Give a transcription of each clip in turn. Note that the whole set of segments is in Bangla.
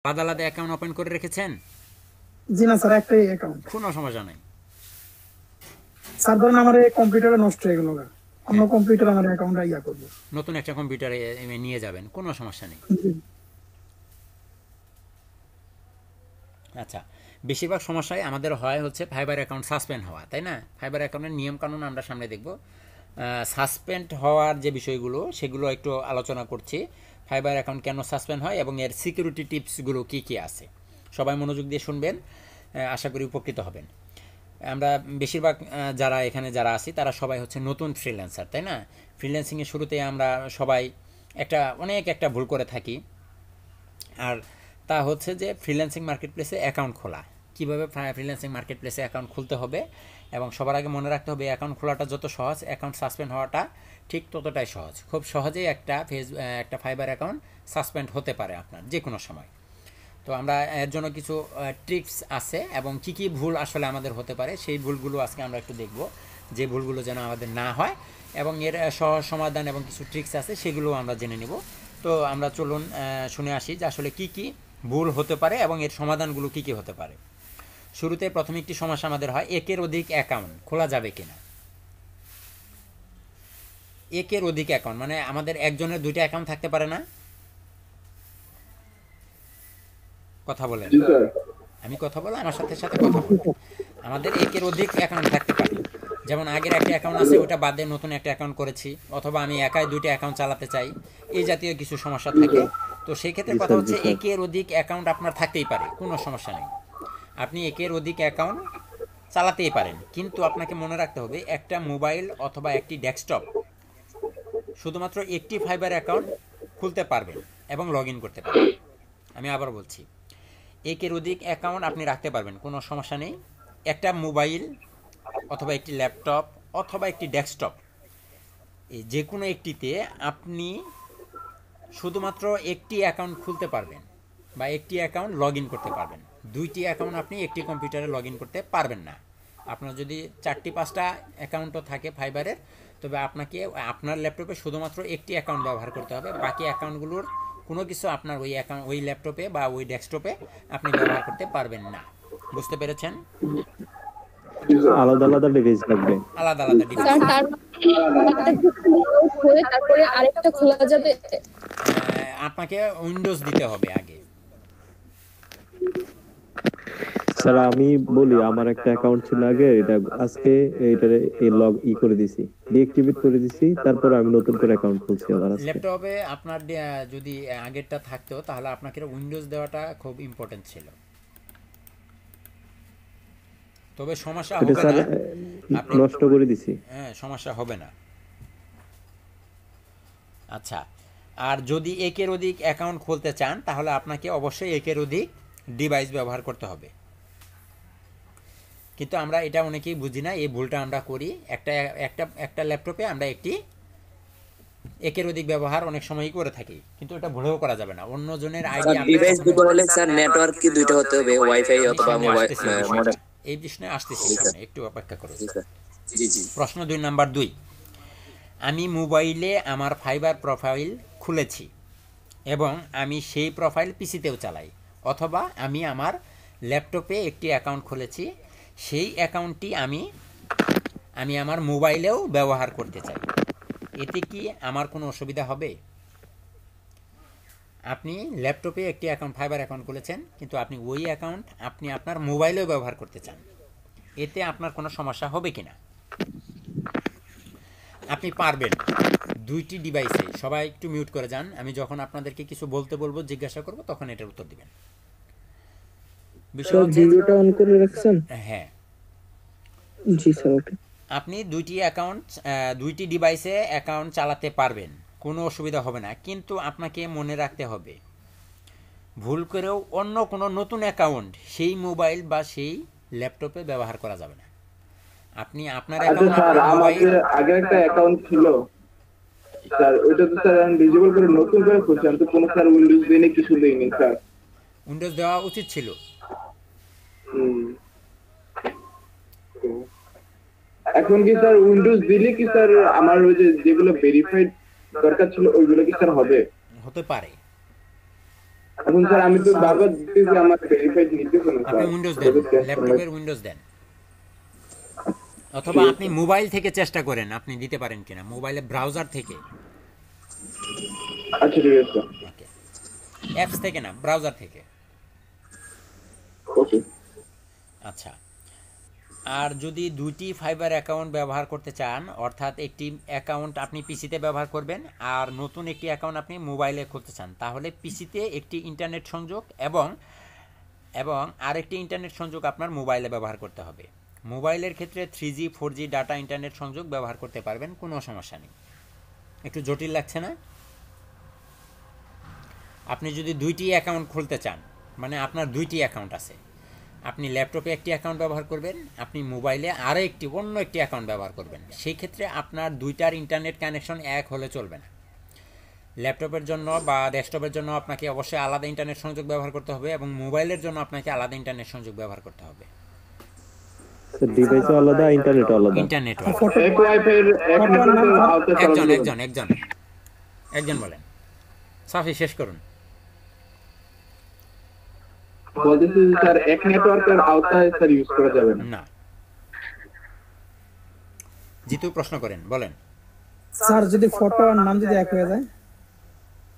আলাদা আলাদা অ্যাকাউন্ট ওপেন করে রেখেছেন? জি না স্যার, একটাই অ্যাকাউন্ট। কোনো সমস্যা নাই। স্যার ধরেন আমার এই কম্পিউটারে নষ্ট হয়ে গেল, অন্য হ্যাঁ, কম্পিউটার আমার অ্যাকাউন্টটা ইয়া করবো। নতুন একটা কম্পিউটারে নিয়ে যাবেন, কোনো সমস্যা নেই। জি। আচ্ছা, বেশিরভাগ সমস্যায় আমাদের হয় হচ্ছে ফাইবার অ্যাকাউন্ট সাসপেন্ড হওয়া, তাই না? ফাইবার অ্যাকাউন্টের নিয়মকানুন আমরা সামনে দেখব। সাসপেন্ড হওয়ার যে বিষয়গুলো সেগুলো একটু আলোচনা করছি। ফাইবার অ্যাকাউন্ট কেন সাসপেন্ড হয় এবং এর সিকিউরিটি টিপসগুলো কী কী আছে, সবাই মনোযোগ দিয়ে শুনবেন। আশা করি উপকৃত হবেন। আমরা বেশিরভাগ যারা এখানে যারা আছি তারা সবাই হচ্ছে নতুন ফ্রিল্যান্সার, তাই না? ফ্রিল্যান্সিংয়ের শুরুতে আমরা সবাই অনেক একটা ভুল করে থাকি। আর তা হচ্ছে যে ফ্রিল্যান্সিং মার্কেট প্লেসে অ্যাকাউন্ট খোলা, কীভাবে ফ্রিল্যান্সিং মার্কেট প্লেসে অ্যাকাউন্ট খুলতে হবে, এবং সবার আগে মনে রাখতে হবে অ্যাকাউন্ট খোলাটা যত সহজ, অ্যাকাউন্ট সাসপেন্ড হওয়াটা ঠিক ততটাই সহজ। খুব সহজেই একটা ফাইবার অ্যাকাউন্ট সাসপেন্ড হতে পারে আপনার যে কোনো সময়। তো আমরা এর জন্য কিছু ট্রিক্স আছে এবং কি কি ভুল আসলে আমাদের হতে পারে সেই ভুলগুলো আজকে আমরা একটু দেখব, যে ভুলগুলো যেন আমাদের না হয়, এবং এর সহজ সমাধান এবং কিছু ট্রিক্স আছে সেগুলো আমরা জেনে নেব। তো আমরা চলুন শুনে আসি যে আসলে কি কি ভুল হতে পারে এবং এর সমাধানগুলো কি কি হতে পারে। শুরুতে প্রথম একটি সমস্যা আমাদের হয় একের অধিক অ্যাকাউন্ট খোলা যাবে কিনা। একের অধিক অ্যাকাউন্ট মানে আমাদের একজনের দুইটা অ্যাকাউন্ট থাকতে পারে না? কথা বলেন, আমি কথা বলে আমার সাথে সাথে কথা বলেন। আমাদের একের অধিক অ্যাকাউন্ট থাকতে পারে, যেমন আগের একটা অ্যাকাউন্ট আছে ওটা বাদে নতুন একটা অ্যাকাউন্ট করেছি, অথবা আমি একাই দুইটা অ্যাকাউন্ট চালাতে চাই, এই জাতীয় কিছু সমস্যা থাকে। তো সেই ক্ষেত্রে কথা হচ্ছে একের অধিক অ্যাকাউন্ট আপনার থাকতেই পারে, কোনো সমস্যা নেই। আপনি একের অধিক অ্যাকাউন্ট চালাতেই পারেন, কিন্তু আপনাকে মনে রাখতে হবে একটা মোবাইল অথবা একটি ডেস্কটপ শুধুমাত্র একটি ফাইবার অ্যাকাউন্ট খুলতে পারবেন এবং লগ ইন করতে পারবেন। আমি আবার বলছি, একের অধিক অ্যাকাউন্ট আপনি রাখতে পারবেন, কোনো সমস্যা নেই। একটা মোবাইল অথবা একটি ল্যাপটপ অথবা একটি ডেস্কটপ, এই যে কোনো একটিতে আপনি শুধুমাত্র একটি অ্যাকাউন্ট খুলতে পারবেন বা একটি অ্যাকাউন্ট লগ ইন করতে পারবেন। দুইটি অ্যাকাউন্ট আপনি একটি কম্পিউটারে লগ ইন করতে পারবেন না। আপনার যদি 4-5টা অ্যাকাউন্টও থাকে ফাইবারের, তবে আপনাকে আপনার ল্যাপটপে শুধুমাত্র একটি অ্যাকাউন্ট ব্যবহার করতে হবে, বাকি অ্যাকাউন্টগুলোর কোনো কিছু আপনার ওই ল্যাপটপে বা ওই ডেস্কটপে আপনি ব্যবহার করতে পারবেন না। বুঝতে পেরেছেন? আলাদা আলাদা ডিভাইস লাগবে। আলাদা আলাদা ডিভাইস। স্যার তার হয়ে তারপরে আরেকটা খোলা যাবে? আপনাকে উইন্ডোজ দিতে হবে আগে। স্যার আমি বলি, আমার একটা অ্যাকাউন্ট ছিল আগে, এটা আজকে এটারে লগ করে দিছি, ডিঅ্যাক্টিভেট করে দিছি, তারপর আমি নতুন করে অ্যাকাউন্ট খুলছি আবার আজকে। ল্যাপটপে আপনার যদি আগেরটা থাকতো তাহলে আপনাকে উইন্ডোজ দেওয়াটা খুব ইম্পর্টেন্ট ছিল। তবে সমস্যা এটা হবে স্যার না, আপনি নষ্ট করে দিছি। হ্যাঁ, সমস্যা হবে না। আচ্ছা, আর যদি একের অধিক অ্যাকাউন্ট খুলতে চান তাহলে আপনাকে অবশ্যই একের অধিক ডিভাইস ব্যবহার করতে হবে। কিন্তু আমরা এটা অনেকেই বুঝি না, এই ভুলটা আমরা করি। একটা একটা একটা ল্যাপটপে আমরা একের অধিক ব্যবহার অনেক সময়ই করে থাকি, কিন্তু এটা ভুলেও করা যাবে না। অন্যজনের আইডি স্যার ডিভাইস দুটো হলে স্যার নেটওয়ার্ক কি দুইটা হতে হবে, ওয়াইফাই অথবা মোবাইল মডেম? এই বিষয়ে আসতেছি জি স্যার, সামনে, একটু অপেক্ষা করুন। জি স্যার, জি জি। প্রশ্ন 2 নাম্বার 2, আমি মোবাইলে আমার ফাইবার প্রোফাইল খুলেছি এবং আমি সেই প্রোফাইল পিসিতেও চালাই, অথবা আমি আমার ল্যাপটপে একটি অ্যাকাউন্ট খুলেছি, সেই অ্যাকাউন্টটি আমি আমার মোবাইলেও ব্যবহার করতে চাই, এতে কি আমার কোনো অসুবিধা হবে? আপনি ল্যাপটপে একটি অ্যাকাউন্ট ফাইবার অ্যাকাউন্ট খুলেছেন, কিন্তু আপনি ওই অ্যাকাউন্ট আপনি আপনার মোবাইলেও ব্যবহার করতে চান, এতে আপনার কোনো সমস্যা হবে কিনা? আপনি পারবেন দুইটি ডিভাইসে। সবাই একটু মিউট করে যান, আমি যখন আপনাদেরকে কিছু বলতে বলবো, জিজ্ঞাসা করব, তখন এটার উত্তর দিবেন। বিষয় হচ্ছে ভিডিওটা অন করে রাখছেন? হ্যাঁ, জি স্যার, ওকে। আপনি দুইটি ডিভাইসে অ্যাকাউন্ট চালাতে পারবেন, কোনো অসুবিধা হবে না, কিন্তু আপনাকে মনে রাখতে হবে ভুল করেও অন্য কোনো নতুন অ্যাকাউন্ট সেই মোবাইল বা সেই ল্যাপটপে ব্যবহার করা যাবে না। আপনি আপনার আচ্ছা স্যার, আমাদের আগে একটা অ্যাকাউন্ট ছিল স্যার, ওইটা তো স্যার আমি ডিজেবল করে নতুন করে করছি, আমি তো কোনো স্যার উইন্ডোজ দিয়ে কিছু দেইনি স্যার। উইন্ডোজ দেওয়া উচিত ছিল। এখন কি স্যার উইন্ডোজ দিলে কি স্যার আমার ওই যে যেগুলো ভেরিফাইড দরকার ছিল ওইগুলো কি স্যার হবে? হতে পারে। এখন স্যার আমি তো বারবার দিতেছি, আমার ভেরিফাইড নিতেছে না আপনি স্যার। উইন্ডোজ দেন, ল্যাপটপের উইন্ডোজ দেন, অথবা আপনি মোবাইল থেকে চেষ্টা করেন আপনি দিতে পারেন কিনা, মোবাইলে ব্রাউজার থেকে, আচ্ছা ঠিক আছে স্যার। ওকে, অ্যাপস থেকে না, ব্রাউজার থেকে। ওকে। আচ্ছা, আর যদি দুইটি ফাইবার অ্যাকাউন্ট ব্যবহার করতে চান, অর্থাৎ একটি অ্যাকাউন্ট আপনি পিসিতে ব্যবহার করবেন আর নতুন একটি অ্যাকাউন্ট আপনি মোবাইলে খুলতে চান, তাহলে পিসিতে একটি ইন্টারনেট সংযোগ এবং আরেকটি ইন্টারনেট সংযোগ আপনার মোবাইলে ব্যবহার করতে হবে। মোবাইলের ক্ষেত্রে 3G 4G ডাটা ইন্টারনেট সংযোগ ব্যবহার করতে পারবেন, কোনো সমস্যা নেই। একটু জটিল লাগছে না? আপনি যদি দুইটি অ্যাকাউন্ট খুলতে চান, মানে আপনার দুইটি অ্যাকাউন্ট আছে, আপনি ল্যাপটপে একটি অ্যাকাউন্ট ব্যবহার করবেন, আপনি মোবাইলে আরও অন্য একটি অ্যাকাউন্ট ব্যবহার করবেন, সেই ক্ষেত্রে আপনার দুইটার ইন্টারনেট কানেকশন এক হলে চলবে না। ল্যাপটপের জন্য বা ডেস্কটপের জন্য আপনাকে অবশ্যই আলাদা ইন্টারনেট সংযোগ ব্যবহার করতে হবে এবং মোবাইলের জন্য আপনাকে আলাদা ইন্টারনেট সংযোগ ব্যবহার করতে হবে। ডিভাইসও আলাদা, ইন্টারনেটও আলাদা। ইন্টারনেট এক ওয়াইফাই এর এক নেটওয়ার্কের আওতায় চালানো যাবে না। একজন বলেন, সাফি শেষ করুন। বলতেছি যে স্যার এক নেটওয়ার্কের আওতায় স্যার ইউজ করা যাবে না। না, জিতু প্রশ্ন করেন, বলেন। স্যার যদি ফটো আর নাম যদি এক হয়ে যায়?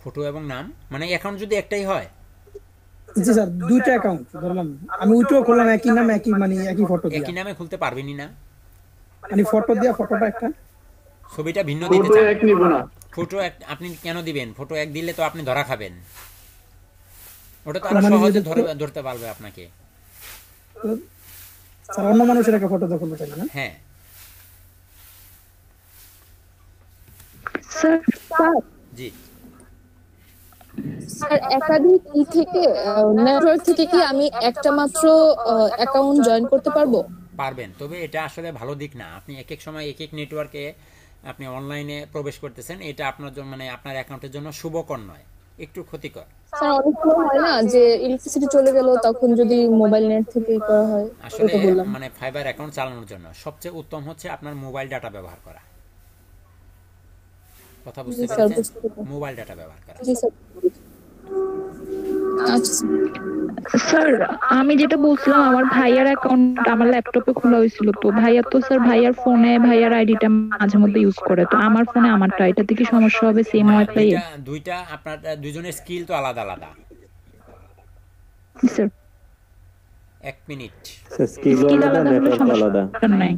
ফটো এবং নাম মানে অ্যাকাউন্ট যদি একটাই হয়? জি স্যার, দুইটা অ্যাকাউন্ট ধরলাম, আমি ওইটাও করলাম একই নাম একই মানে একই ফটো দিয়ে, একই নামে খুলতে পারবেনই না, মানে ফটো দিয়ে ফটোটা একটা, ছবিটা ভিন্ন দিতে ফটো চান। এক নিব না। ফটো এক আপনি কেন দিবেন? ফটো এক দিলে তো আপনি ধরা খাবেন, ওটা তো আরো মানে সহজে যদি ধরতে পারবে আপনাকে। স্যার অন্য মানুষের একটা ফটো দেখুন চাইলে না? হ্যাঁ, স্যার জি। স্যার একাধিক থেকে নেটওয়ার্ক থেকে কি আমি একটা মাত্র অ্যাকাউন্ট জয়েন করতে পারবো? পারবেন, তবে এটা আসলে ভালো দিক না। আপনি এক এক সময় এক এক নেটওয়ার্কে আপনি অনলাইনে প্রবেশ করতেছেন, এটা আপনার জন্য মানে আপনার অ্যাকাউন্টের জন্য শুভকর নয়, একটু ক্ষতিকর। স্যার অনেক সময় হয় না যে ইলেকট্রিসিটি চলে গেল, তখন যদি মোবাইল নেট থেকে করা হয়, আসলে ওটা বললাম। মানে ফাইবার অ্যাকাউন্ট চালানোর জন্য সবচেয়ে উত্তম হচ্ছে আপনার মোবাইল ডাটা ব্যবহার করা। কথা বুঝতে জি স্যার, পেরেছেন? বুঝতে পেরেছি। মোবাইল ডাটা ব্যবহার করা। জি স্যার। আচ্ছা স্যার আমি যেটা বলছিলাম, আমার ভাইয়ার অ্যাকাউন্ট আমার ল্যাপটপে খোলা হয়েছিল, তো ভাইয়ার তো স্যার ভাইয়ার ফোনে ভাইয়ার আইডিটা মাঝে মধ্যে ইউজ করে, তো আমার ফোনে আমারটা, এটাতে কি সমস্যা হবে সেম ওয়াইফাই? দুইটা আপনার দুইজনের স্কিল তো আলাদা আলাদা। স্যার এক মিনিট, স্কিল আলাদা, নেটওয়ার্ক আলাদা। নাই।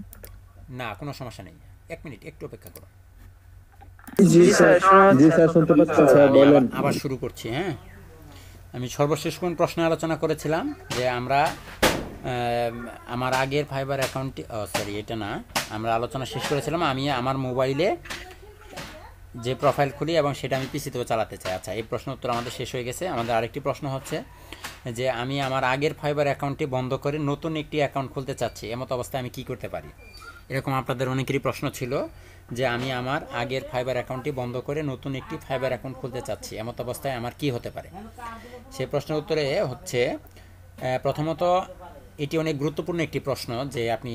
না কোনো সমস্যা নেই, এক মিনিট একটু অপেক্ষা করুন। জি স্যার, জি স্যার, শুনতে পাচ্ছেন স্যার, আমি বলেন। আবার শুরু করছি। হ্যাঁ, আমি সর্বশেষ কোন প্রশ্নে আলোচনা করেছিলাম যে আমরা আমার আগের ফাইবার অ্যাকাউন্টটি, সরি এটা না, আমরা আলোচনা শেষ করেছিলাম আমি আমার মোবাইলে যে প্রোফাইল খুলি এবং সেটা আমি পিসিতেও চালাতে চাই। আচ্ছা, এই প্রশ্ন উত্তর আমাদের শেষ হয়ে গেছে। আমাদের আরেকটি প্রশ্ন হচ্ছে যে আমি আমার আগের ফাইবার অ্যাকাউন্টটি বন্ধ করে নতুন একটি অ্যাকাউন্ট খুলতে চাচ্ছি, এমত অবস্থায় আমি কি করতে পারি? এরকম আপনাদের অনেকেরই প্রশ্ন ছিল যে আমি আমার আগের ফাইবার অ্যাকাউন্টটি বন্ধ করে নতুন একটি ফাইবার অ্যাকাউন্ট খুলতে চাচ্ছি, এমত অবস্থায় আমার কি হতে পারে? সেই প্রশ্নের উত্তরে হচ্ছে, প্রথমত এটি অনেক গুরুত্বপূর্ণ একটি প্রশ্ন যে আপনি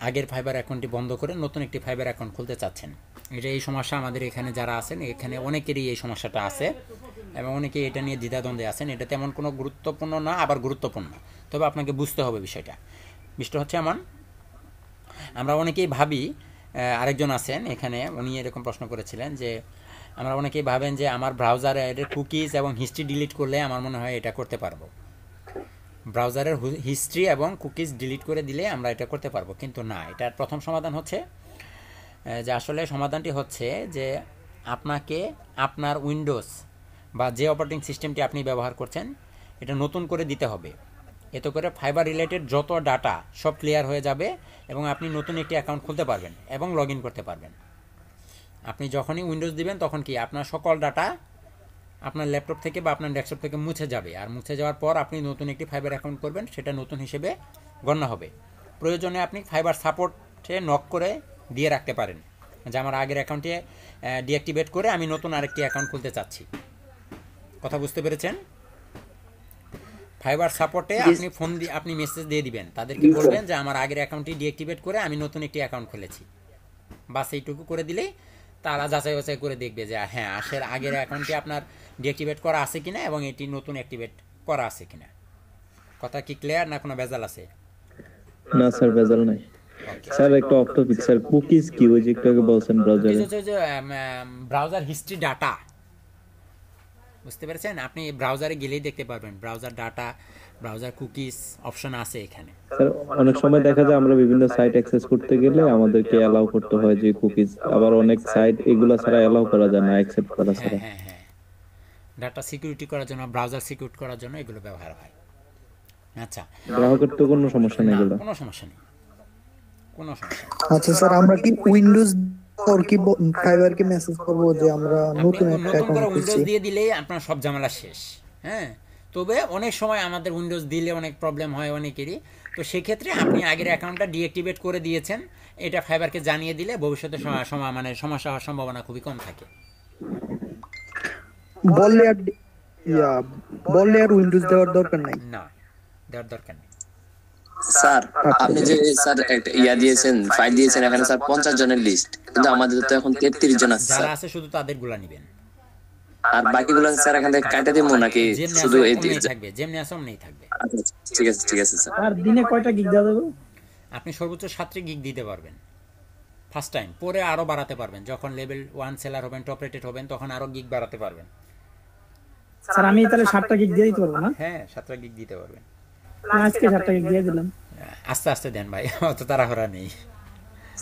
আগের ফাইবার অ্যাকাউন্টটি বন্ধ করে নতুন একটি ফাইবার অ্যাকাউন্ট খুলতে চাচ্ছেন। এটা এই সমস্যা আমাদের এখানে যারা আছেন এখানে অনেকেরই এই সমস্যাটা আছে এবং অনেকেই এটা নিয়ে দ্বিধাদ্বন্দ্বে আছেন। এটা তেমন কোনো গুরুত্বপূর্ণ না, আবার গুরুত্বপূর্ণ, তবে আপনাকে বুঝতে হবে বিষয়টা। বিষয়টা হচ্ছে এমন, আমরা অনেকেই ভাবি, আরেকজন আছেন এখানে উনি এরকম প্রশ্ন করেছিলেন যে আমরা অনেকেই ভাবেন যে আমার ব্রাউজারের কুকিজ এবং হিস্ট্রি ডিলিট করলে আমার মনে হয় এটা করতে পারবো, ব্রাউজারের হিস্ট্রি এবং কুকিজ ডিলিট করে দিলে আমরা এটা করতে পারবো, কিন্তু না। এটার প্রথম সমাধান হচ্ছে যে আসলে সমাধানটি হচ্ছে যে আপনাকে আপনার উইন্ডোজ বা যে অপারেটিং সিস্টেমটি আপনি ব্যবহার করছেন এটা নতুন করে দিতে হবে। এতে করে ফাইবার রিলেটেড যত ডাটা সব ক্লিয়ার হয়ে যাবে এবং আপনি নতুন একটি অ্যাকাউন্ট খুলতে পারবেন এবং লগ ইন করতে পারবেন। আপনি যখনই উইন্ডোজ দিবেন তখন কি আপনার সকল ডাটা আপনার ল্যাপটপ থেকে বা আপনার ডেস্কটপ থেকে মুছে যাবে, আর মুছে যাওয়ার পর আপনি নতুন একটি ফাইবার অ্যাকাউন্ট করবেন, সেটা নতুন হিসেবে গণ্য হবে। প্রয়োজনে আপনি ফাইবার সাপোর্টে নক করে দিয়ে রাখতে পারেন যে আমার আগের অ্যাকাউন্টে ডিঅ্যাক্টিভেট করে আমি নতুন আরেকটি অ্যাকাউন্ট খুলতে চাচ্ছি। কথা বুঝতে পেরেছেন? ফাইবার সাপোর্টে আপনি ফোন দিয়ে আপনি মেসেজ দিয়ে দিবেন, তাদেরকে বলবেন যে আমার আগের অ্যাকাউন্টটি ডিঅ্যাক্টিভেট করে আমি নতুন একটি অ্যাকাউন্ট খুলেছি, বাস এইটুকু করে দিলেই তারা যাচাই বাছাই করে দেখবে যে হ্যাঁ আসলে আগের অ্যাকাউন্টটি আপনার ডিঅ্যাক্টিভেট করা আছে কিনা এবং এটি নতুন অ্যাক্টিভেট করা আছে কিনা। কথা কি ক্লিয়ার না কোনো ভেজাল আছে? না স্যার, ভেজাল নাই। স্যার একটা অফ টপিক স্যার, কুকিজ কি ওই যে একটু আগে বলছেন ব্রাউজারে? হচ্ছে যে ব্রাউজার হিস্ট্রি ডাটা, বুঝতে পেরেছেন? আপনি ব্রাউজারে গেলেই দেখতে পারবেন browser data, browser cookies option আছে এখানে। স্যার অনেক সময় দেখা যায় আমরা বিভিন্ন সাইট অ্যাক্সেস করতে গেলে আমাদেরকে অ্যালাউ করতে হয় যে কুকিজ, আবার অনেক সাইট এগুলা ছাড়া অ্যালাউ করা যায় না, অ্যাকসেপ্ট করা ছাড়া। হ্যাঁ হ্যাঁ, ডাটা সিকিউরিটি করার জন্য, ব্রাউজার সিকিউর করার জন্য এগুলো ব্যবহার হয়। আচ্ছা, গ্রাহকের তো কোনো সমস্যা নেই এগুলো। কোনো সমস্যা নেই, কোনো সমস্যা নেই। আচ্ছা স্যার, আমরা কি উইন্ডোজ ওর কি ফাইবারকে মেসেজ করব যে আমরা নতুন একটা নতুন অ্যাকাউন্ট করে খুলছি? উইন্ডোজ দিয়ে দিলেই আপনার সব ঝামেলা শেষ। হ্যাঁ, তবে অনেক সময় আমাদের উইন্ডোজ দিলে অনেক প্রবলেম হয় অনেকেরই। তো সেক্ষেত্রে আপনি আগের অ্যাকাউন্টটা ডিঅ্যাক্টিভেট করে দিয়েছেন, এটা ফাইবারকে জানিয়ে দিলে ভবিষ্যতে মানে সমস্যা হওয়ার সম্ভাবনা খুবই কম থাকে। বললে আর উইন্ডোজ দেওয়ার দরকার নাই। না, দেওয়ার দরকার নেই। স্যার আপনি যে স্যার একটা দিয়েছেন, ফাইল দিয়েছেন, এখানে স্যার 50 জনের লিস্ট, কিন্তু আমাদের তো এখন 33 জন আছে স্যার। যারা আছে শুধু তাদের গুলা নেবেন, আর বাকিগুলো স্যার এখান থেকে কাটে দিব নাকি শুধু এই থাকবে? যেমনি আছে অমনি থাকবে। ঠিক আছে, ঠিক আছে স্যার। আর দিনে কয়টা গিগ দেওয়া যাবে? আপনি সর্বোচ্চ 7টি গিগ দিতে পারবেন ফার্স্ট টাইম, পরে আরো বাড়াতে পারবেন। যখন লেভেল 1 সেলার হবেন, টপ রেটেড হবেন, তখন আরো গিগ বাড়াতে পারবেন। স্যার আমি তাহলে 7টা গিগ দিয়ে দিতে পারবো না? হ্যাঁ, 7টা গিগ দিতে পারবেন। আজকে 7টা গিগ দিয়ে দিলাম। আস্তে আস্তে দেন ভাই, অত তাড়াহুড়া নেই।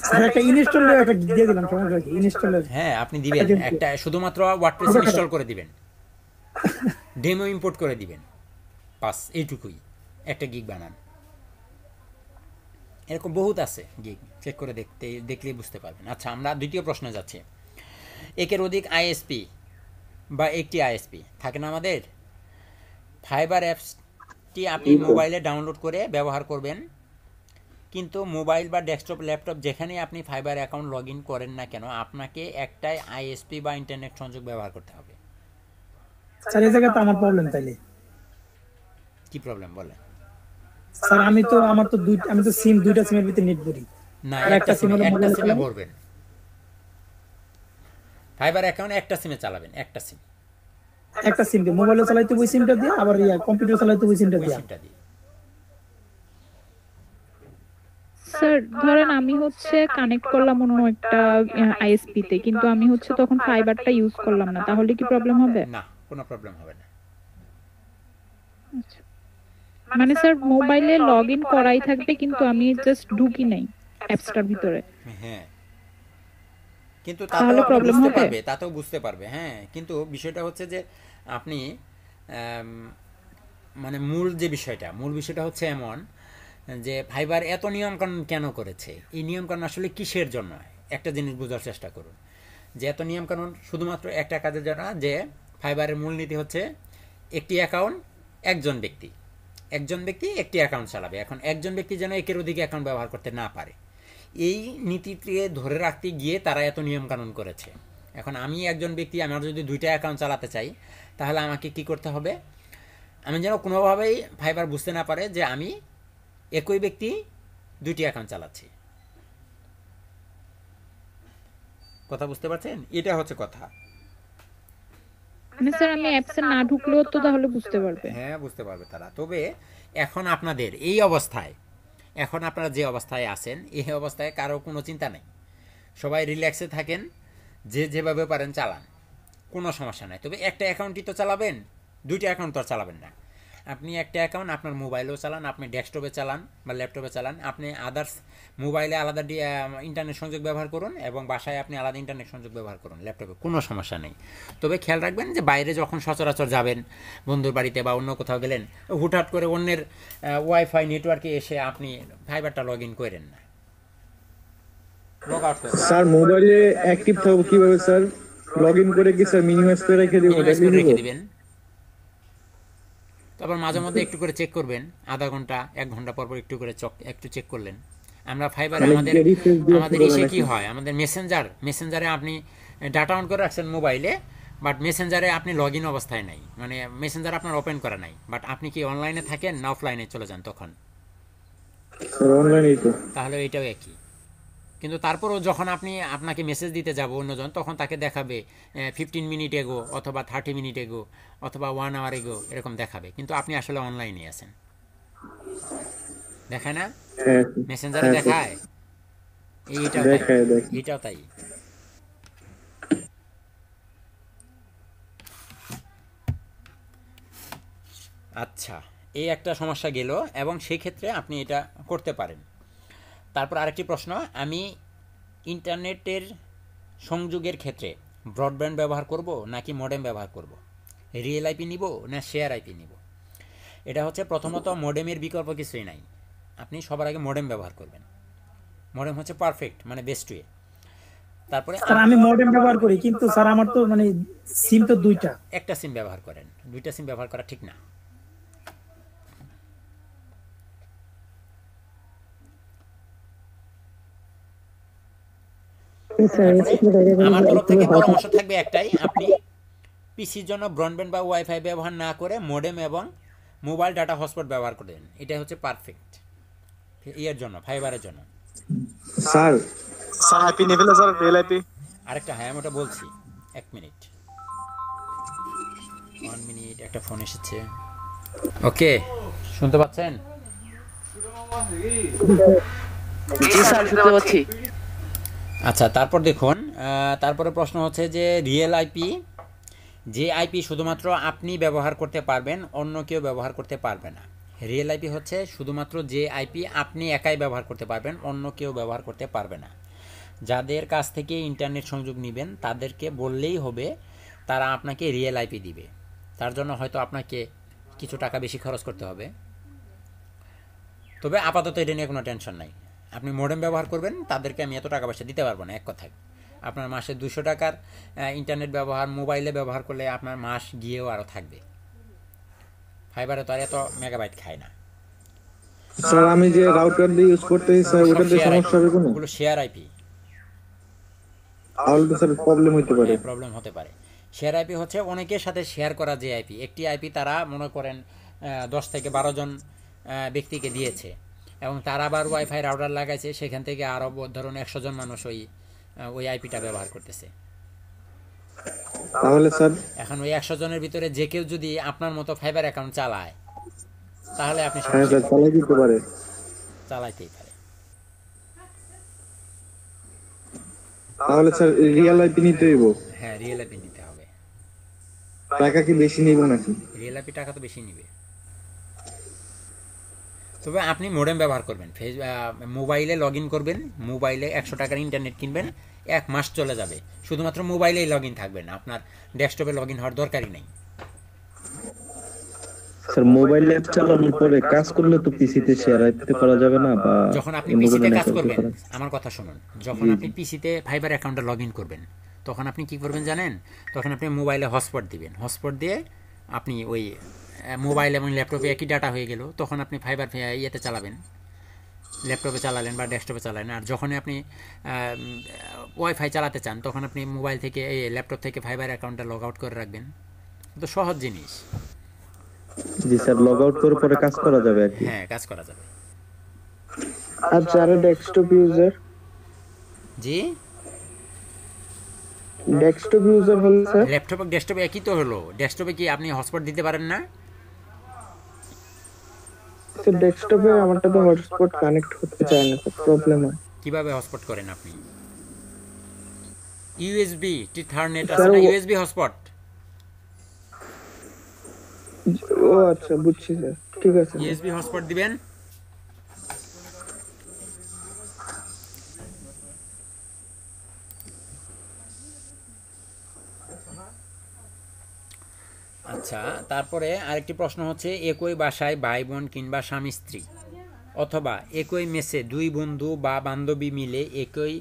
স্যার একটা ইনস্টলের একটা গিগ দিয়ে দিলাম, সমস্যা কি? ইনস্টলের হ্যাঁ, আপনি দিবেন একটা, শুধুমাত্র ওয়ার্ডপ্রেস ইনস্টল করে দিবেন, ডেমো ইম্পোর্ট করে দিবেন, বাস এইটুকুই। একটা গিগ বানান। এরকম বহুত আছে গিগ, চেক করে দেখলেই বুঝতে পারবেন। আচ্ছা, আমরা দ্বিতীয় প্রশ্নে যাচ্ছি। একের অধিক আইএসপি বা একটি আইএসপি থাকে না আমাদের। ফাইবার অ্যাপসটি আপনি মোবাইলে ডাউনলোড করে ব্যবহার করবেন, কিন্তু মোবাইল বা ডেস্কটপ, ল্যাপটপ যেখানে আপনি ফাইবার অ্যাকাউন্ট লগ ইন করেন না কেন, আপনাকে একটাই আইএসপি বা ইন্টারনেট সংযোগ ব্যবহার করতে হবে। স্যার এই জায়গায় তো আমার প্রবলেম। তাইলে কি প্রবলেম বলে? স্যার আমার তো আমি তো দুইটা সিমের ভিতরে নেট ভরি না, আর একটা সিমে মোবাইলে ভরবেন। ফাইবার অ্যাকাউন্ট একটা সিমে চালাবেন, একটা সিম। একটা সিম দিয়ে মোবাইলে চালাইতে ওই সিমটা দিয়ে, আবার কম্পিউটার চালাইতে ওই সিমটা দিয়ে। স্যার ধরেন আমি হচ্ছে কানেক্ট করলাম অন্য একটা আইএসপি তে, কিন্তু আমি হচ্ছে তখন ফাইবারটা ইউজ করলাম না, তাহলে কি প্রবলেম হবে? না, কোনো প্রবলেম হবে না। মানে স্যার মোবাইলে লগ ইন করাই থাকবে, কিন্তু আমি জাস্ট ঢুকি নাই অ্যাপসটার ভিতরে। হ্যাঁ, কিন্তু তাহলে প্রবলেম হবে? তাতেও বুঝতে পারবে। হ্যাঁ, কিন্তু বিষয়টা হচ্ছে যে আপনি মানে মূল বিষয়টা হচ্ছে এমন যে ফাইবার এত নিয়মকানুন কেন করেছে, এই নিয়মকানুন আসলে কিসের জন্য, একটা জিনিস বোঝার চেষ্টা করুন। যে এত নিয়মকানুন শুধুমাত্র একটা কাজের জন্য, যে ফাইবারের মূলনীতি হচ্ছে একটি অ্যাকাউন্ট একজন ব্যক্তি একটি অ্যাকাউন্ট চালাবে। এখন একজন ব্যক্তি যেন একের অধিক অ্যাকাউন্ট ব্যবহার করতে না পারে, এই নীতিকে ধরে রাখতে গিয়ে তারা এত নিয়মকানুন করেছে। এখন আমি একজন ব্যক্তি, আমার যদি 2টা অ্যাকাউন্ট চালাতে চাই, তাহলে আমাকে কি করতে হবে? আমি যেন কোনোভাবেই ফাইবার বুঝতে না পারে যে আমি একই ব্যক্তি 2টি অ্যাকাউন্ট চালাচ্ছি। কথা বুঝতে পারছেন? এটা হচ্ছে কথা। মানে স্যার আমি অ্যাপসে না ঢুকলেও তো তাহলে বুঝতে পারবে? হ্যাঁ, বুঝতে পারবে তারা। তবে এখন আপনাদের এই অবস্থায়, এখন আপনারা যে অবস্থায় আছেন, এই অবস্থায় কারো কোনো চিন্তা নেই, সবাই রিল্যাক্সে থাকেন, যে যেভাবে পারেন চালান, কোনো সমস্যা নাই। তবে একটা অ্যাকাউন্টই তো চালাবেন, 2টা অ্যাকাউন্ট তো আর চালাবেন না। আপনি একটা অ্যাকাউন্ট আপনার মোবাইলেও চালান, আপনি ডেস্কটপে চালান বা ল্যাপটপে চালান, আপনি আদার্স মোবাইলে আলাদা ইন্টারনেট সংযোগ ব্যবহার করুন এবং বাসায় আপনি আলাদা ইন্টারনেট সংযোগ ব্যবহার করুন ল্যাপটপে, কোনো সমস্যা নেই। তবে খেয়াল রাখবেন যে বাইরে যখন সচরাচর যাবেন, বন্ধুর বাড়িতে বা অন্য কোথাও গেলেন, হুটহাট করে অন্যের ওয়াইফাই নেটওয়ার্কে এসে আপনি ফাইবারটা লগ ইন করেন না, লগ আউট করেন। স্যার মোবাইলে অ্যাক্টিভ থাকবো কিভাবে স্যার? লগ ইন করে কি স্যার মিনিমাইজ করে রেখে দিবেন। তারপর মাঝে মধ্যে একটু করে চেক করবেন, আধা ঘন্টা 1 ঘন্টা পর একটু করে একটু চেক করলেন। আমরা ফাইবারে আমাদের এসে কি হয়, আমাদের মেসেঞ্জারে আপনি ডাটা অন করে রাখছেন মোবাইলে, বাট মেসেঞ্জারে আপনি লগ ইন অবস্থায় নাই, মানে মেসেঞ্জার আপনার ওপেন করা নাই, বাট আপনি কি অনলাইনে থাকেন না অফলাইনে চলে যান তখন? অনলাইনেই তো। তাহলে এটাও একই। কিন্তু তারপরও যখন আপনাকে মেসেজ দিতে যাব অন্যজন, তখন তাকে দেখাবে 15 মিনিট এগো অথবা 30 মিনিট এগো অথবা 1 আওয়ার এগো, এরকম দেখাবে, কিন্তু আপনি আসলে অনলাইনে আছেন। দেখায় না? হ্যাঁ মেসেঞ্জারে দেখায়। এইটাও তাই, দেখায়। এইটাও তাই। আচ্ছা, এই একটা সমস্যা গেল, এবং সেই ক্ষেত্রে আপনি এটা করতে পারেন। তারপর আরেকটি প্রশ্ন, আমি ইন্টারনেটের সংযোগের ক্ষেত্রে ব্রডব্যান্ড ব্যবহার করব নাকি মডেম ব্যবহার করব, রিয়েল আইপি নিব না শেয়ার আইপি নিব? এটা হচ্ছে প্রথমত মডেমের বিকল্প কিছুই নাই, আপনি সবার আগে মডেম ব্যবহার করবেন। মডেম হচ্ছে পারফেক্ট, মানে বেস্ট ওয়ে। তারপরে স্যার আমি মডেম ব্যবহার করি, কিন্তু স্যার আমার তো মানে সিম তো দুইটা। একটা সিম ব্যবহার করেন, দুইটা সিম ব্যবহার করা ঠিক না। আমার তরফ থেকে পরামর্শ থাকবে একটাই, আপনি পিসির জন্য ব্রডব্যান্ড বা ওয়াইফাই ব্যবহার না করে মডেম এবং মোবাইল ডাটা হটস্পট ব্যবহার করেন, এটাই হচ্ছে পারফেক্ট ইয়ের জন্য, ফাইবারের জন্য। স্যার আইপি নেই ফেলে স্যার, রিয়েল আইপি আরেকটা, হ্যাঁ আমি ওটা বলছি, 1 মিনিট 1 মিনিট, একটা ফোন এসেছে। ওকে, শুনতে পাচ্ছেন? জি স্যার, শুনতে পাচ্ছি। আচ্ছা, তারপর দেখুন, তারপরে প্রশ্ন হচ্ছে যে রিয়েল আইপি, যে আইপি শুধুমাত্র আপনি ব্যবহার করতে পারবেন, অন্য কেউ ব্যবহার করতে পারবে না। রিয়েল আইপি হচ্ছে শুধুমাত্র যে আইপি আপনি একাই ব্যবহার করতে পারবেন, অন্য কেউ ব্যবহার করতে পারবে না। যাদের কাছ থেকে ইন্টারনেট সংযোগ নেবেন তাদেরকে বললেই হবে, তারা আপনাকে রিয়েল আইপি দিবে। তার জন্য হয়তো আপনাকে কিছু টাকা বেশি খরচ করতে হবে, তবে আপাতত এটা নিয়ে কোনো টেনশন নাই। আপনি মডেম ব্যবহার করবেন, তাদেরকে আমি এত টাকা পয়সা দিতে পারবো না, এক কথায়। আপনার মাসে 200 টাকার ইন্টারনেট ব্যবহার মোবাইলে ব্যবহার করলে আপনার মাস গিয়েও আরও থাকবে। ফাইবারে তো আর এত মেগাবাইট খায় না। স্যার আমি যে রাউটার দিয়ে ইউজ করতেছি স্যার, ওটাতে সমস্যা হবে কোনো? ওগুলো শেয়ার আইপি, তাহলে তো স্যার প্রবলেম হতে পারে। প্রবলেম হতে পারে। শেয়ার আইপি হচ্ছে অনেকের সাথে শেয়ার করা যে আইপি, একটি আইপি তারা মনে করেন 10 থেকে 12 জন ব্যক্তিকে দিয়েছে, এবং তারা আবার ওয়াইফাই রাউটার লাগাইছে, সেখান থেকে আরও ধরুন 100 জন মানুষ ওই আইপিটা ব্যবহার করতেছে। তাহলে স্যার এখন ওই 100 জনের ভিতরে যে কেউ যদি আপনার মতো ফাইবার অ্যাকাউন্ট চালায়, তাহলে আপনি চালাই দিতে পারে, চালাইতেই পারে। তাহলে স্যার রিয়েল আইপি নিতে হইব? হ্যাঁ, রিয়েল আইপি নিতে হবে। টাকা কি বেশি নিব নাকি? রিয়েল আইপি টাকা তো বেশি নিবে, তবে আপনি মডেম ব্যবহার করবেন, মোবাইলে লগ ইন করবেন, মোবাইলে 100 টাকার ইন্টারনেট কিনবেন, 1 মাস চলে যাবে, শুধুমাত্র মোবাইলেই লগ ইন থাকবেন, আপনার ডেস্কটপে লগ ইন হওয়ার দরকারই নেই। স্যার মোবাইল অ্যাপ চালানোর পরে কাজ করলে তো পিসিতে শেয়ার আইপি করা যাবে না, বা যখন আপনি পিসিতে কাজ করবেন, আমার কথা শুনুন, যখন আপনি পিসিতে ফাইবার অ্যাকাউন্টে লগ ইন করবেন, তখন আপনি কি করবেন জানেন? তখন আপনি মোবাইলে হটস্পট দিবেন, হটস্পট দিয়ে আপনি ওই মোবাইল এবং ল্যাপটপে একই ডাটা হয়ে গেল, তখন আপনি ফাইবার ইয়েতে চালাবেন, ল্যাপটপে চালালেন বা ডেস্কটপে চালালেন। আর যখনই আপনি ওয়াইফাই চালাতে চান, তখন আপনি মোবাইল থেকে এই ল্যাপটপ থেকে ফাইবার অ্যাকাউন্টটা লগ আউট করে রাখবেন। তো সহজ জিনিস। জি স্যার, লগ আউট করে পরে কাজ করা যাবে আর কি? হ্যাঁ, কাজ করা যাবে। আর যারা ডেস্কটপ ইউজার, জি ডেস্কটপ ইউজার হলে স্যার? ল্যাপটপ আর ডেস্কটপে একই তো হলো। ডেস্কটপে কি আপনি হটস্পট দিতে পারেন না? স্যার ডেস্কটপে আমারটা তো হটস্পট কানেক্ট করতে চায় না, স্যার প্রবলেম হয়। কিভাবে হটস্পট করেন আপনি? ইউএসবি ইথারনেট আছে না, ইউএসবি হটস্পট। ও আচ্ছা, বুঝছি স্যার, ঠিক আছে। ইউএসবি হটস্পট দিবেন, আচ্ছা। তারপরে আরেকটি প্রশ্ন হচ্ছে, একই বাসায় ভাই বোন কিংবা স্বামী স্ত্রী অথবা একই মেসে 2 বন্ধু বা বান্ধবী মিলে একই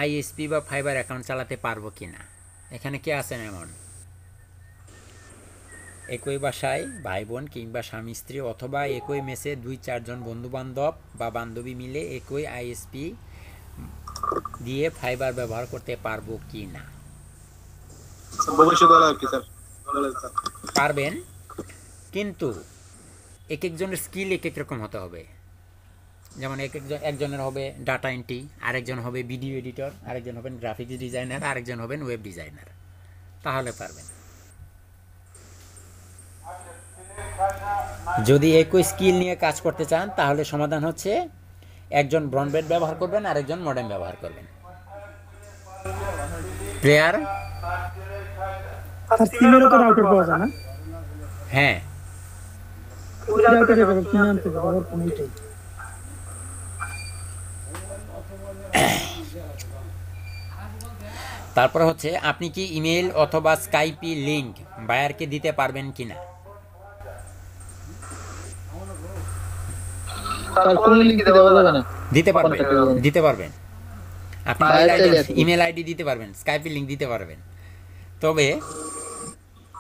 আইএসপি বা ফাইবার অ্যাকাউন্ট চালাতে পারবো কিনা? এখানে কে আছেন এমন? একই বাসায় ভাই বোন কিংবা স্বামী স্ত্রী অথবা একই মেসে 2-4 জন বন্ধু বান্ধব বা বান্ধবী মিলে একই আইএসপি দিয়ে ফাইবার ব্যবহার করতে পারবো কি না? পারবেন, কিন্তু এক একজনের স্কিল এক এক রকম হতে হবে। যেমন একজনের হবে ডাটা এন্ট্রি, আরেকজন হবে ভিডিও এডিটর, আরেকজন হবেন গ্রাফিক্স ডিজাইনার, আরেকজন হবেন ওয়েব ডিজাইনার, তাহলে পারবেন। যদি একই স্কিল নিয়ে কাজ করতে চান তাহলে সমাধান হচ্ছে একজন ব্রডব্যান্ড ব্যবহার করবেন, আরেকজন মডেম ব্যবহার করবেন। প্লেয়ার আর সিমেরও তো রাউটার পাওয়া যায় না? হ্যাঁ, ওই রাউটার যেভাবে কিনে আনতে ব্যবহার কোন এইটাই। তারপর হচ্ছে আপনি কি ইমেল অথবা স্কাইপি লিংক বায়ারকে দিতে পারবেন কিনা? স্যার কোন লিংক দিতে দেওয়া যাবে না? দিতে পারবেন, দিতে পারবেন। আপনি ইমেল আইডি দিতে পারবেন, স্কাইপি লিংক দিতে পারবেন। তবে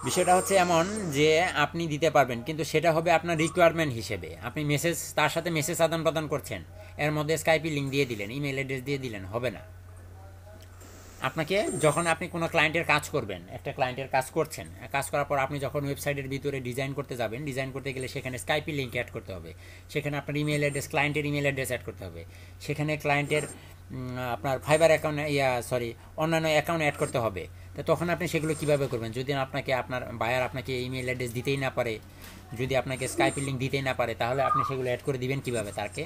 বিষয়টা হচ্ছে এমন যে আপনি দিতে পারবেন, কিন্তু সেটা হবে আপনার রিকোয়ারমেন্ট হিসেবে। আপনি মেসেজ, তার সাথে মেসেজ আদান প্রদান করছেন, এর মধ্যে স্কাইপি লিংক দিয়ে দিলেন, ইমেল অ্যাড্রেস দিয়ে দিলেন, হবে না। আপনাকে যখন আপনি কোনো ক্লায়েন্টের কাজ করবেন, একটা ক্লায়েন্টের কাজ করছেন, কাজ করার পর আপনি যখন ওয়েবসাইটের ভিতরে ডিজাইন করতে যাবেন, ডিজাইন করতে গেলে সেখানে স্কাইপি লিংক অ্যাড করতে হবে, সেখানে আপনার ইমেল অ্যাড্রেস, ক্লায়েন্টের ইমেল অ্যাড্রেস অ্যাড করতে হবে, সেখানে ক্লায়েন্টের আপনার ফাইবার অ্যাকাউন্ট অন্যান্য অ্যাকাউন্ট অ্যাড করতে হবে। তো তখন আপনি সেগুলো কীভাবে করবেন? যদি আপনাকে আপনার বায়ার আপনাকে ইমেল অ্যাড্রেস দিতেই না পারে, যদি আপনাকে স্কাইপি লিংক দিতেই না পারে, তাহলে আপনি সেগুলো অ্যাড করে দিবেন কীভাবে তাকে?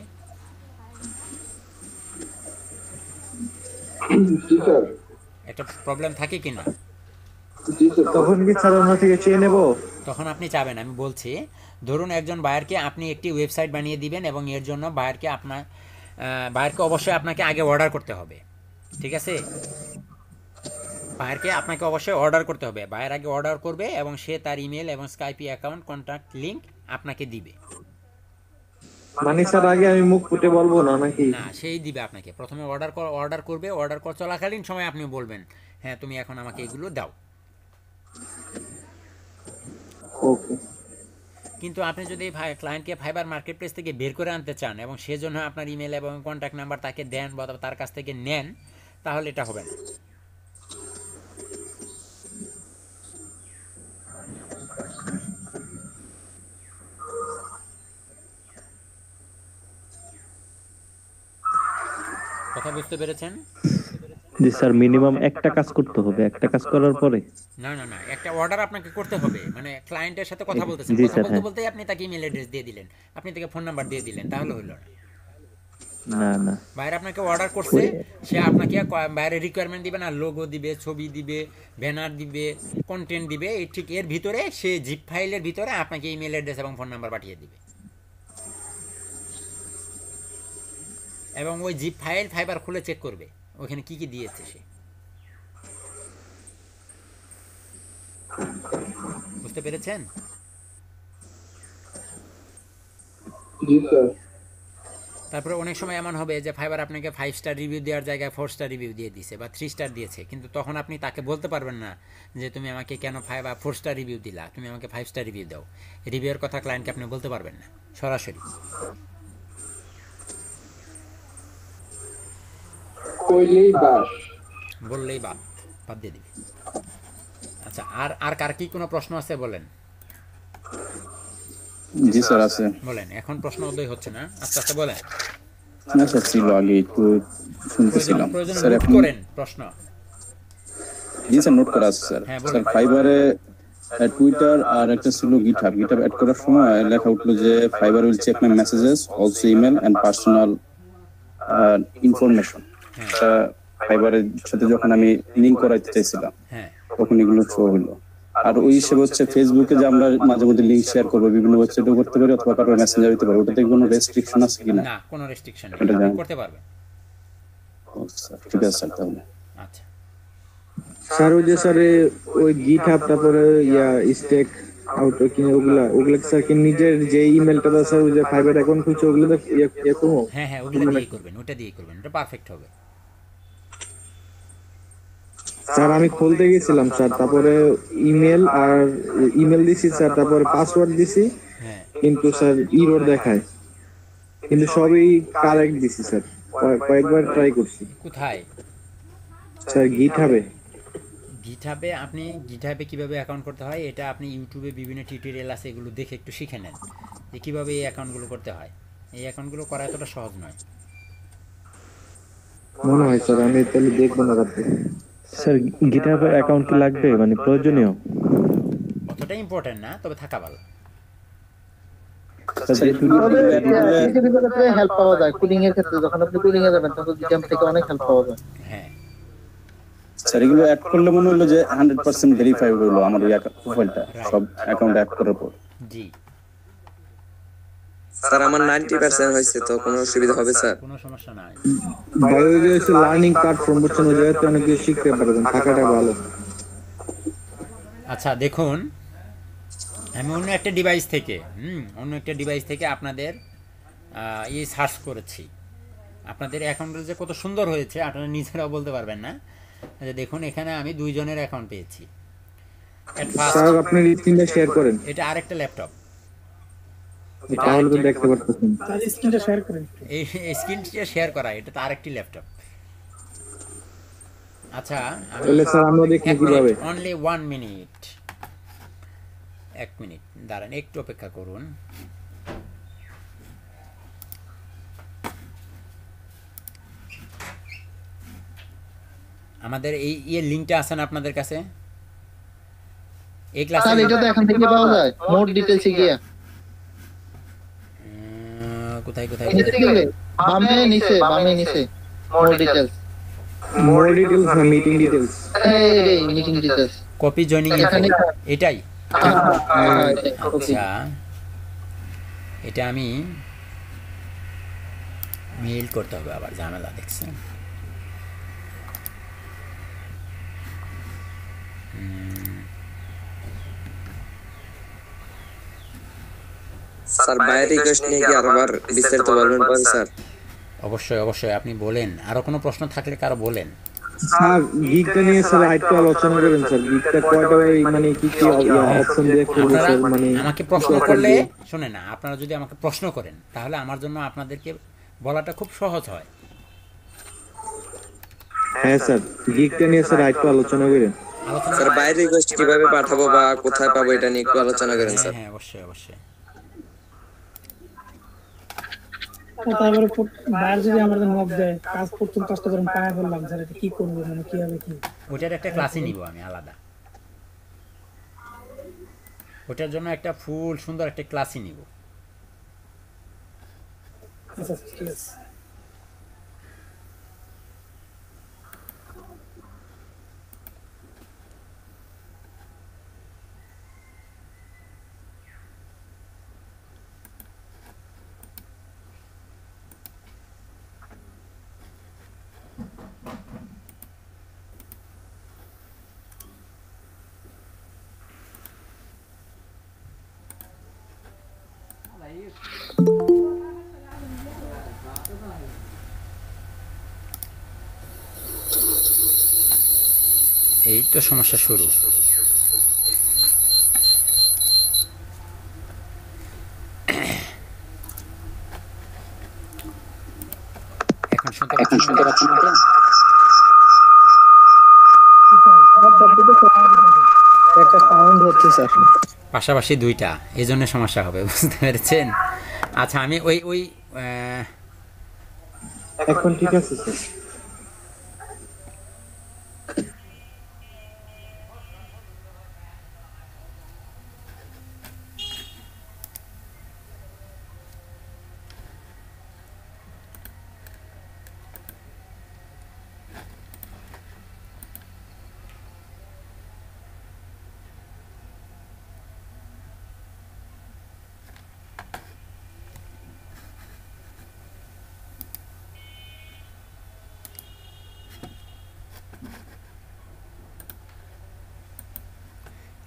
একটা প্রবলেম থাকে কি না? তখন কি স্যার ওনার থেকে চেয়ে নেব? তখন আপনি চাবেন, আমি বলছি, ধরুন একজন বায়ারকে আপনি একটি ওয়েবসাইট বানিয়ে দিবেন এবং এর জন্য বায়ারকে অবশ্যই আপনাকে আগে অর্ডার করতে হবে, ঠিক আছে? বায়ারকে আপনাকে অবশ্যই অর্ডার করতে হবে। বায়ার আগে অর্ডার করবে এবং সে তার ইমেল এবং স্কাইপি অ্যাকাউন্ট কন্ট্যাক্ট লিংক আপনাকে দিবে। মানে স্যার আগে আমি মুখ ফুটে বলবো না নাকি? না, সেই দিবে আপনাকে। প্রথমে অর্ডার করবে, অর্ডার চলাকালীন সময় আপনি বলবেন, হ্যাঁ তুমি এখন আমাকে এগুলো দাও। ওকে। কিন্তু আপনি যদি ক্লায়েন্টকে ফাইবার মার্কেট প্লেস থেকে বের করে আনতে চান এবং সেজন্য আপনার ইমেল এবং কন্ট্যাক্ট নাম্বার তাকে দেন বা তার কাছ থেকে নেন, তাহলে এটা হবে না। কথা বুঝতে পেরেছেন? জি স্যার, মিনিমাম একটা কাজ করতে হবে, একটা কাজ করার পরে না, একটা অর্ডার আপনাকে করতে হবে। মানে ক্লায়েন্টের সাথে কথা বলতেছেন, জি কথা স্যার, বলতে হ্যাঁ। বলতেই আপনি তাকে ইমেল অ্যাড্রেস দিয়ে দিলেন, আপনি তাকে ফোন নাম্বার দিয়ে দিলেন, তাহলে হইল না। না বাইরে আপনাকে অর্ডার করছে, সে আপনাকে বাইরে রিকোয়ারমেন্ট দিবে না, লোগো দিবে, ছবি দিবে, ব্যানার দিবে, কন্টেন্ট দিবে, এই ঠিক এর ভিতরে সে জিপ ফাইলের ভিতরে আপনাকে ইমেল অ্যাড্রেস এবং ফোন নাম্বার পাঠিয়ে দিবে। এবং ওই জিপ ফাইল ফাইবার খুলে চেক করবে ওখানে কি কি দিয়েছে সে। বুঝতে পেরেছেন? জি স্যার। তারপরে অনেক সময় এমন হবে যে ফাইবার আপনাকে 5 স্টার রিভিউ দেওয়ার জায়গায় 4 স্টার রিভিউ দিয়ে দিয়েছে বা 3 স্টার দিয়েছে, কিন্তু তখন আপনি তাকে বলতে পারবেন না যে তুমি আমাকে কেন 4 স্টার রিভিউ দিলা, তুমি আমাকে 5 স্টার রিভিউ দাও। রিভিউয়ের কথা ক্লায়েন্টকে আপনি বলতে পারবেন না সরাসরি। বললেই বাদ দিয়ে দিবে। আচ্ছা, আর কার কি কোনো প্রশ্ন আছে বলেন? জি স্যার আছে। বলেন, এখন প্রশ্ন উদয় হচ্ছে না, আস্তে আস্তে বলেন। না স্যার, ছিল আগে একটু শুনতেছিলাম স্যার। আপনি করেন প্রশ্ন। জি স্যার, নোট করা আছে স্যার। স্যার ফাইবারে টুইটার আর একটা ছিল গিটহাব অ্যাড করার সময় লেখা উঠলো যে Fiverr will check my messages, also email and personal information. ফাইবারের সাথে যখন আমি লিংক করাইতে চাইছিলাম তখন এগুলো শো হলো। আর ওই হিসেবে হচ্ছে ফেসবুকে যে আমরা মাঝে মধ্যে লিংক শেয়ার করবো, বিভিন্ন ওয়েবসাইটেও করতে পারি অথবা কারো মেসেঞ্জার দিতে পারি, ওটাতে কোনো রেস্ট্রিকশন আছে কিনা? না, কোনো রেস্ট্রিকশন নেই, আপনি করতে পারবেন। ঠিক আছে স্যার। তাহলে আচ্ছা স্যার, ওই যে স্যার ওই গিটহাব তারপরে স্টেক আউট কিনে ওগুলা স্যার কি নিজের যে ইমেলটা দাও স্যার, ওই যে ফাইবার অ্যাকাউন্ট খুলছে ওগুলো করবো? হ্যাঁ, ওগুলো দিয়েই করবেন, ওটা দিয়েই করবেন, ওটা পারফেক্ট হবে। স্যার আমি খুলতে গেছিলাম স্যার, তারপরে ইমেল দিছি স্যার, তারপরে পাসওয়ার্ড দিছি, কিন্তু স্যার ইরর দেখায়, কিন্তু সবই কারেক্ট দিছি স্যার, কয়েকবার ট্রাই করছি। কোথায় স্যার? গিটহাবে। আপনি গিটহাবে কিভাবে অ্যাকাউন্ট করতে হয় এটা আপনি ইউটিউবে বিভিন্ন টিউটোরিয়াল আছে, এগুলো দেখে একটু শিখে নেন যে কীভাবে এই অ্যাকাউন্টগুলো করতে হয়। এই অ্যাকাউন্টগুলো করা এতটা সহজ নয়। মনে হয় স্যার, আমি তাহলে দেখবো না রাতে। স্যার গিটহাব অ্যাকাউন্ট কি লাগবে, মানে প্রয়োজনীয়? অতটা ইম্পর্টেন্ট না, তবে থাকা ভালো। হেল্প পাওয়া যায় কোডিং এর ক্ষেত্রে, যখন আপনি কোডিং এ যাবেন তখন গিটহাব থেকে অনেক হেল্প পাওয়া যায়। হ্যাঁ স্যার এগুলো অ্যাড করলে মনে হলো যে 100% ভেরিফাই হলো আমার এই প্রোফাইলটা সব অ্যাকাউন্ট অ্যাড করার পর। জি স্যার আমার 90% হয়েছে, তো কোনো অসুবিধা হবে স্যার? কোনো সমস্যা নাই। ভালো যে লার্নিং প্ল্যাটফর্ম বুঝছেন, ওই জায়গাতে অনেক কিছু শিখতে পারবেন, থাকাটা ভালো। আচ্ছা দেখুন, আমি অন্য একটা ডিভাইস থেকে আপনাদের সার্চ করেছি। আপনাদের অ্যাকাউন্টটা যে কত সুন্দর হয়েছে আপনারা নিজেরাও বলতে পারবেন না। আচ্ছা দেখুন, এখানে আমি 2 জনের অ্যাকাউন্ট পেয়েছি। স্যার আপনি স্ক্রিনটা শেয়ার করেন। এটা আরেকটা ল্যাপটপ, তাহলে তো দেখতে পারতেছেন। তার স্ক্রিনটা শেয়ার করেন। এই স্ক্রিনটা শেয়ার করা, এটা তো আরেকটি ল্যাপটপ। আচ্ছা তাহলে স্যার আমরা দেখি কিভাবে। অনলি 1 মিনিট, 1 মিনিট দাঁড়ান, একটু অপেক্ষা করুন। আমাদের এই লিংকটা আছে না আপনাদের কাছে? এই ক্লাসে এটা তো এখান থেকে পাওয়া যায়, মোর ডিটেইলসে গিয়ে। কোথায় নিচে গেলে বামে নিচে মোর ডিটেইলস। মোর ডিটেইলস না মিটিং ডিটেইলস? এই মিটিং ডিটেইলস, কপি জয়েনিং এটাই। আচ্ছা এটা আমি মেইল করতে হবে, আবার ঝামেলা দেখছেন। স্যার বাইরে রিকোয়েস্ট নিয়ে কি আরবার বিস্তারিত বলবেন পরে স্যার? অবশ্যই আপনি বলেন, আরো কোনো প্রশ্ন থাকলে কারো বলেন। স্যার গিগটা নিয়ে স্যার আরেকটু আলোচনা করেন স্যার। গিগটা কয়টা মানে কি অপশন দিয়ে করবে স্যার? মানে আমাকে প্রশ্ন করলে শুনে না, আপনারা যদি আমাকে প্রশ্ন করেন তাহলে আমার জন্য আপনাদেরকে বলাটা খুব সহজ হয়। হ্যাঁ স্যার, গিগটা নিয়ে স্যার আরেকটু আলোচনা করেন। স্যার বাইরে রিকোয়েস্ট কিভাবে পাঠাবো বা কোথায় পাবো এটা নিয়ে একটু আলোচনা করেন স্যার। হ্যাঁ অবশ্যই। তারপরে বাইরে যদি আমাদের মব দেয়, কাজ প্রথম কাজটা যখন পাওয়া বললাম স্যার এটা কি করবো, মানে কিভাবে কি? ওটার একটা ক্লাসই নিব আমি আলাদা, ওটার জন্য একটা ফুল সুন্দর একটা ক্লাসই নিব। আচ্ছা ঠিক আছে। এই তো সমস্যা শুরু। এখন শুনতে পাচ্ছেন? একটা সাউন্ড হচ্ছে স্যার, পাশাপাশি দুইটা, এই জন্য সমস্যা হবে, বুঝতে পেরেছেন? আচ্ছা আমি ওই এখন ঠিক আছে স্যার।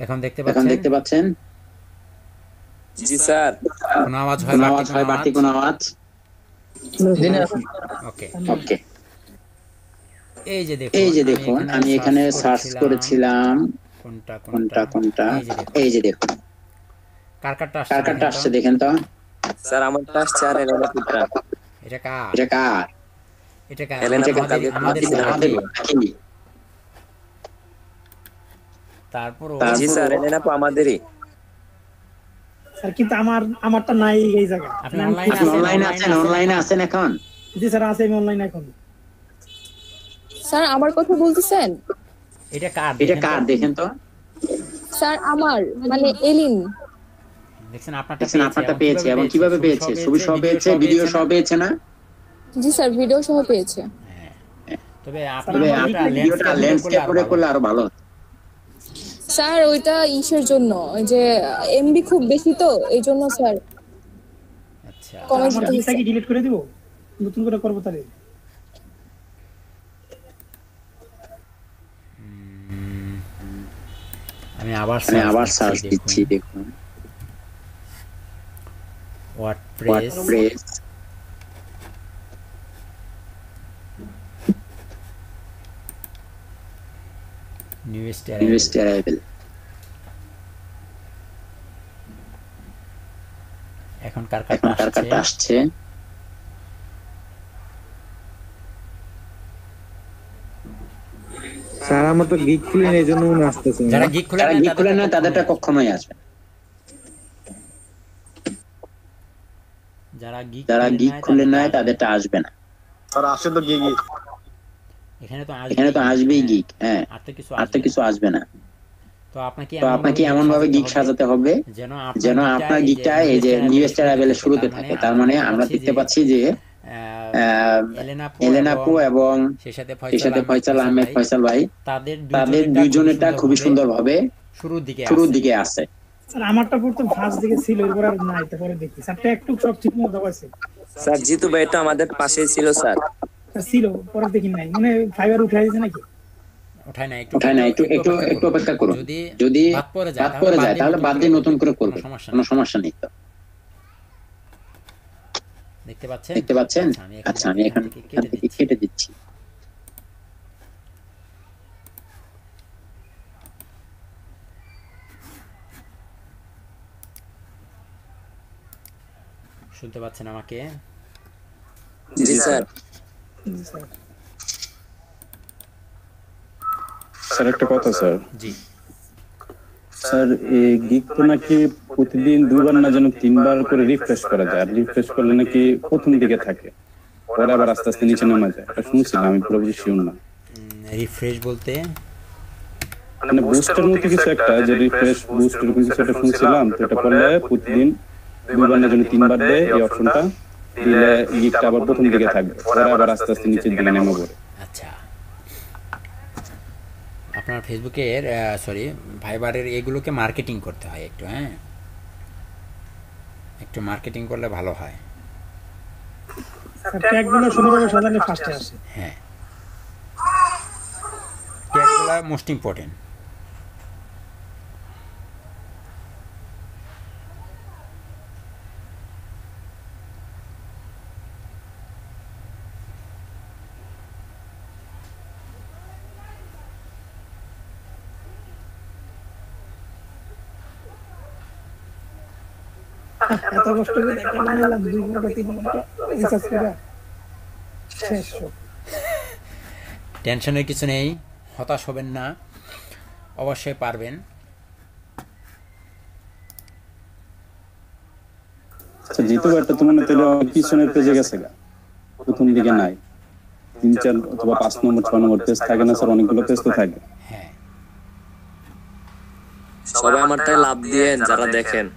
এখন দেখতে পাচ্ছেন? জি স্যার। কোনো আওয়াজ হয় বাড়তি কোনো আওয়াজ? ওকে। এই যে দেখুন আমি এখানে সার্চ করেছিলাম কোনটা, এই যে দেখুন কার কারটা আসছে দেখেন তো। স্যার আমারটা আসছে আর এলেনা পুত্রা। এটা কার? এলেনা আমাদের তারপর জি স্যার, এলেনা আমাদেরই। স্যার কিন্তু আমারটা নাই এই জায়গা। আপনি অনলাইনে আছেন এখন? জি স্যার আছে, আমি অনলাইনে এখন। স্যার আমার কথা বলতেছেন? এটা কার দেখেন তো। স্যার আমার মানে এলিন। দেখছেন আপনারটা পেয়েছে এবং কিভাবে পেয়েছে? ছবি সহ পেয়েছে, ভিডিও সহ পেয়েছে না? জি স্যার ভিডিও সহ পেয়েছে। তবে ভিডিওটা ল্যান্ডস্কেপ করে করলে আরো ভালো। স্যার ওইটা ইসের জন্য, ওই যে এমবি খুব বেশি তো এই জন্য স্যার। আচ্ছা আমার গিকটা কি ডিলিট করে দিব, নতুন করে করব তাহলে? আমি আবার সার্চ দিচ্ছি, দেখুন ওয়ার্ডপ্রেস newest arrival। এখন কার কার্ডটা আসছে? স্যার আমার তো গিগ খুলে নেই, এজন্য মনে আসতেছে না। যারা গিগ খুলে না তাদেরটা কখনোই আসবে। যারা গিগ খুলে নাই তাদেরটা আসবে না। স্যার আসে তো গিগ, এখানে তো আসবেই গিগ। হ্যাঁ, আর তো কিছু আসবে না। তো আপনাকে এমন ভাবে গিগ সাজাতে হবে যেন আপনার গিগটা এই যে নিউয়েস্ট অ্যারাইভেলের শুরুতে থাকে। তার মানে আমরা দেখতে পাচ্ছি যে এলেনাপু এবং সেই সাথে ফয়সাল আহমেদ ফয়সাল ভাই, তাদের দুইজনেরটা খুবই সুন্দর ভাবে শুরুর দিকে আছে। স্যার আমারটা প্রথম ফার্স্ট দিকে ছিল, এরপর আর নাই, তারপরে দেখি স্যার একটু সব ঠিক মতো আছে। স্যার জিতু ভাই তো আমাদের পাশেই ছিল স্যার। ছিল, পরে দেখি নাই, মানে ফাইবার উঠে দিয়েছে নাকি? উঠায় না, একটু অপেক্ষা করুন। যদি বাদ পড়ে যায় তাহলে বাদ দিয়ে নতুন করে করবে, কোনো সমস্যা নেই। তো দেখতে পাচ্ছেন? আচ্ছা আমি এখান থেকে কেটে দিচ্ছি। শুনতে পাচ্ছেন আমাকে? জি স্যার। স্যার একটা কথা স্যার। জি স্যার, এই গিগ তো নাকি প্রতিদিন 2 বার না যেন 3 বার করে রিফ্রেশ করা যায়, আর রিফ্রেশ করলে নাকি প্রথম দিকে থাকে, পরে আবার আস্তে আস্তে নিচে নামা যায়। এটা শুনছিলাম, আমি পুরোপুরি শিওর না। রিফ্রেশ বলতে মানে বুস্টের মতো কিছু একটা, যে রিফ্রেশ বুস্ট এরকম কিছু একটা শুনছিলাম। তো এটা করলে প্রতিদিন 2 বার না যেন 3 বার দেয়, এই অপশনটা দিলে গিগটা আবার প্রথম দিকে থাকবে, পরে আবার আস্তে আস্তে নিচের দিকে নেমে পড়ে। আচ্ছা, আপনার ফেসবুকের ভাইবারের এগুলোকে মার্কেটিং করতে হয় একটু। হ্যাঁ, একটু মার্কেটিং করলে ভালো হয়। ট্যাগগুলো সুন্দরভাবে সাজালে ফার্স্টে আসে। হ্যাঁ, ট্যাগগুলো মোস্ট ইম্পর্টেন্ট। এত কষ্ট করে একটা বানালাম, 2 ঘন্টা 3 ঘন্টা রিসার্চ করে শেষ। টেনশনের কিছু নেই, হতাশ হবেন না, অবশ্যই পারবেন। আচ্ছা, জিতু একটা তো মনে তাহলে পিছনের পেজে গেছে, প্রথম দিকে নাই। 3, 4 অথবা 5 নম্বর 6 নম্বর পেজ থাকে না স্যার? অনেকগুলো পেজ তো থাকে। হ্যাঁ, সবাই আমারটাই লাভ দিয়েন যারা দেখেন।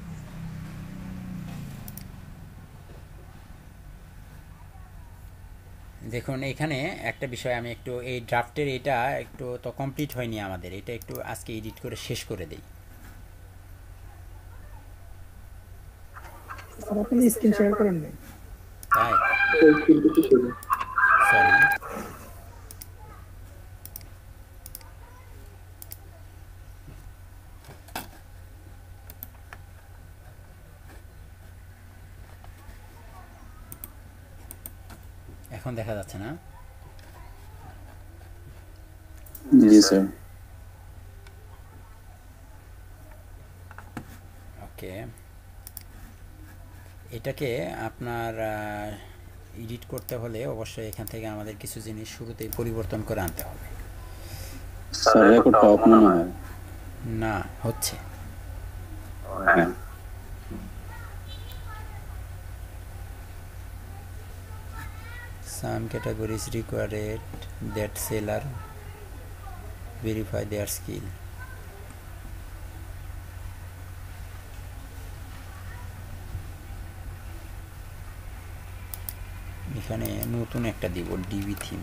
দেখুন এখানে একটা বিষয়, আমি একটু এই ড্রাফটের এটা একটু তো কমপ্লিট হয়নি আমাদের, এটা একটু আজকে এডিট করে শেষ করে দেই। আপনি স্ক্রিন শেয়ার করেন না? তাই সরি, এখন দেখা যাচ্ছে না? জি স্যার। ওকে, এটাকে আপনার এডিট করতে হলে অবশ্যই এখান থেকে আমাদের কিছু জিনিস শুরুতেই পরিবর্তন করে আনতে হবে। স্যার রেকর্ডটা অফ মনে হয় না, হচ্ছে। হ্যাঁ some categories required that seller verify their skill. এখানে নতুন একটা দিব ডিবি থিম।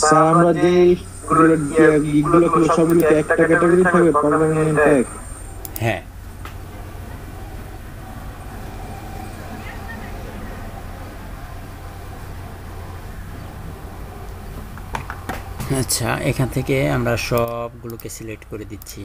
স্যার আমরা যে গিগগুলো খুলে সবগুলোতে একটা ক্যাটাগরি থাকবে পার্মানেন্ট ট্যাগ? হ্যাঁ, আচ্ছা এখান থেকে আমরা সবগুলোকে সিলেক্ট করে দিচ্ছি।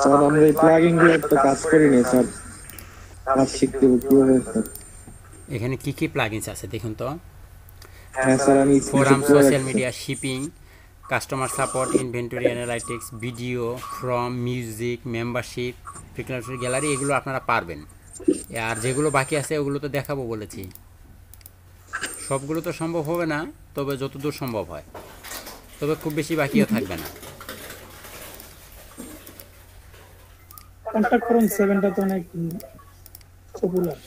স্যার আমরা এই প্লাগইন গুলো তো কাজ করিনি স্যার, কাজ শিখতে কিভাবে স্যার? এখানে কি কি প্লাগইনস আছে দেখুন তো। হ্যাঁ স্যার আমি forum, social media, shipping, customer support, inventory analytics, video, from, music, membership, frequency gallery, এগুলো আপনারা পারবেন। আর যেগুলো বাকি আছে ওগুলো তো দেখাবো বলেছি। সবগুলো তো সম্ভব হবে না, তবে যতদূর সম্ভব হয়, তবে খুব বেশি বাকিও থাকবে না। কন্টাক্ট করুন 7টা তো অনেক পপুলার।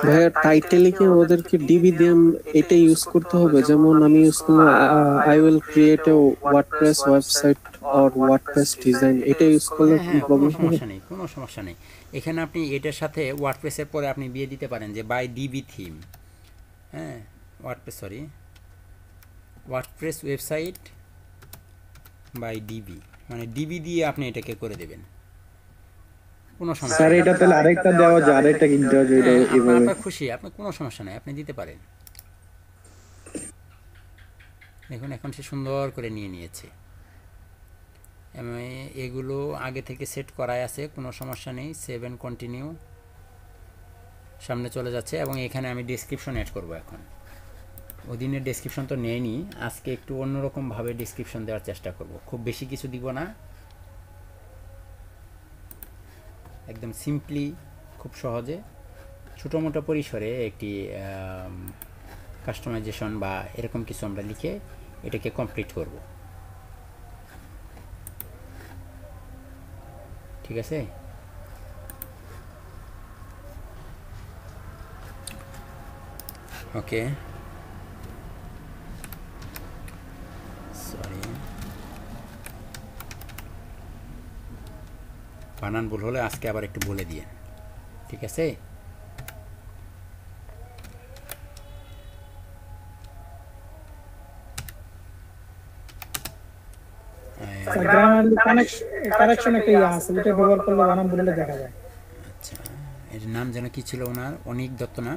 ভাইয়া টাইটেলে কি ওদেরকে ডিবি দেম এটা ইউজ করতে হবে? যেমন আমি ইউজ করলাম I will create a WordPress website or WordPress design, এটা ইউজ করলে কোনো সমস্যা নেই, কোনো সমস্যা নেই। এখানে আপনি এটার সাথে ওয়ার্ডপ্রেসের পরে আপনি দিয়ে দিতে পারেন যে বাই ডিবি থিম, হ্যাঁ ওয়ার্ডপ্রেস ওয়েবসাইট বাই ডিবি, মানে ডিবি দিয়ে আপনি এটাকে করে দেবেন, কোনো সমস্যা স্যার এটা তাহলে আরেকটা দেওয়া যায়, আরেকটা কি দেওয়া যায়? এটা এভাবে আপনার খুশি, আপনি কোনো সমস্যা নাই, আপনি দিতে পারেন। দেখুন এখন সে সুন্দর করে নিয়ে নিয়েছে। এগুলো আগে থেকে সেট করাই আছে, কোনো সমস্যা নেই। 7 কন্টিনিউ, সামনে চলে যাচ্ছে। এবং এখানে আমি ডেসক্রিপশন অ্যাড করব। এখন ওদিনের ডেসক্রিপশন তো নেয়নি, আজকে একটু অন্যরকমভাবে ডেসক্রিপশন দেওয়ার চেষ্টা করব। খুব বেশি কিছু দিব না, একদম সিম্পলি, খুব সহজে, ছোটো মোটো পরিসরে একটি কাস্টমাইজেশন বা এরকম কিছু আমরা লিখে এটাকে কমপ্লিট করব। ঠিক আছে? ওকে, সরি, বানান ভুল হলে আজকে আবার একটু বলে দিয়ে, ঠিক আছে? কারেকশন একটা আছে, এটা ব্যবহার করলে বানান ভুল হলে দেখা যায়। আচ্ছা, এর নাম যেন কি ছিল ওনার? অনিক দত্ত না?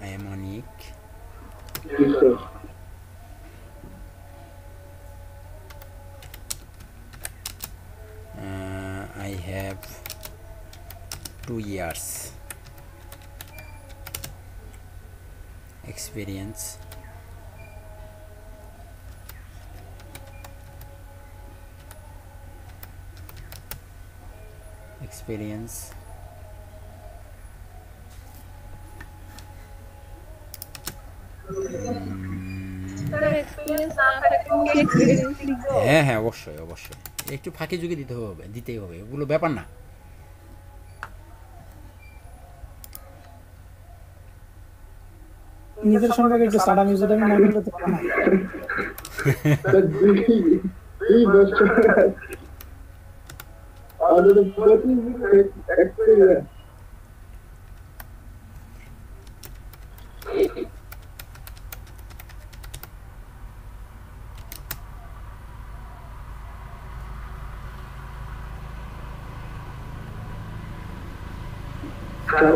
I am Anik. I have 2 years experience experience না থাকলেও কি এক্সপেরিয়েন্স লিখবো? হ্যাঁ হ্যাঁ, অবশ্যই অবশ্যই, একটু ফাঁকি ঝুঁকি দিতেই হবে, ওগুলো ব্যাপার না। নিজের সম্পর্কে একটু সাডা মিউজিক আমি না করলে তো না। এই দশটা আমাদের প্রতি এক্সপেরিয়েন্স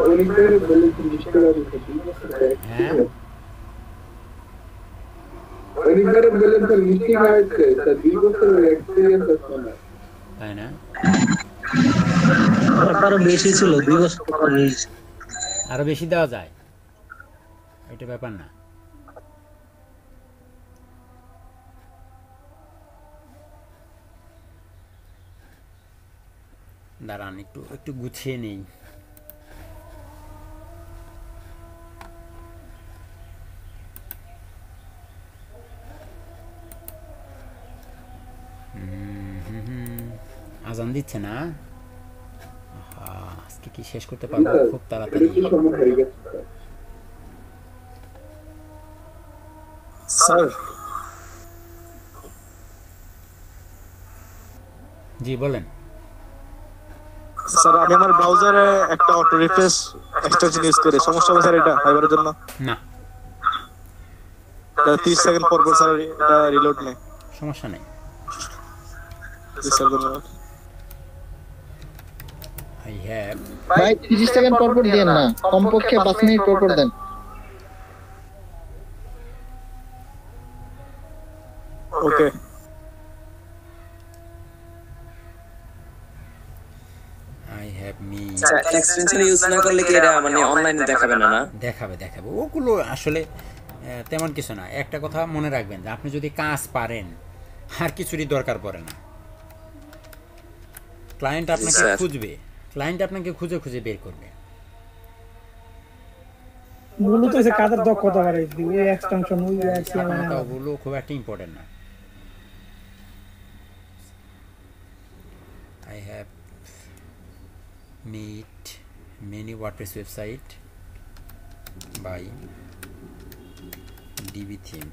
অনেকবার বলেছি নিশ্চয় অনেকবার বলেন তো নিশ্চয় হয়েছে স্যার 2 বছরের এক্সপেরিয়েন্স আছে না, তাই না? আরো বেশি ছিল 2 বছর পর বেশি। আরো বেশি দেওয়া যায়, এটা ব্যাপার না। দাঁড়ান একটু একটু গুছিয়ে নেই। আজান দিচ্ছে না, আজকে কি শেষ করতে পারবো খুব তাড়াতাড়ি? স্যার জি বলেন। স্যার আমি আমার ব্রাউজারে একটা অটো রিফ্রেশ এক্সটেনশন ইউজ করি, সমস্যা হবে স্যার এটা ফাইবারের জন্য? না, 30 সেকেন্ড পর পর স্যার এটা রিলোড নেই, সমস্যা নেই। স্যার ধন্যবাদ। I have ভাই 30 সেকেন্ড পর পর দেন না, কমপক্ষে 5 মিনিট পর পর দেন। ওকে I have me extension use না করলে কি এটা মানে অনলাইনে দেখাবে না? না দেখাবে, ওগুলো আসলে তেমন কিছু না। একটা কথা মনে রাখবেন যে আপনি যদি কাজ পারেন আর কিছুরই দরকার পড়ে না। ক্লায়েন্ট আপনাকে খুঁজবে, ক্লায়েন্ট আপনাকে খুঁজে খুঁজে বের করবে। মূলত হচ্ছে কাদের দক্ষতা বাড়াইছে, ওই এক্সটেনশন ওই মানে ওগুলো খুব একটা ইম্পর্টেন্ট না। I have made many WordPress website by DB theme.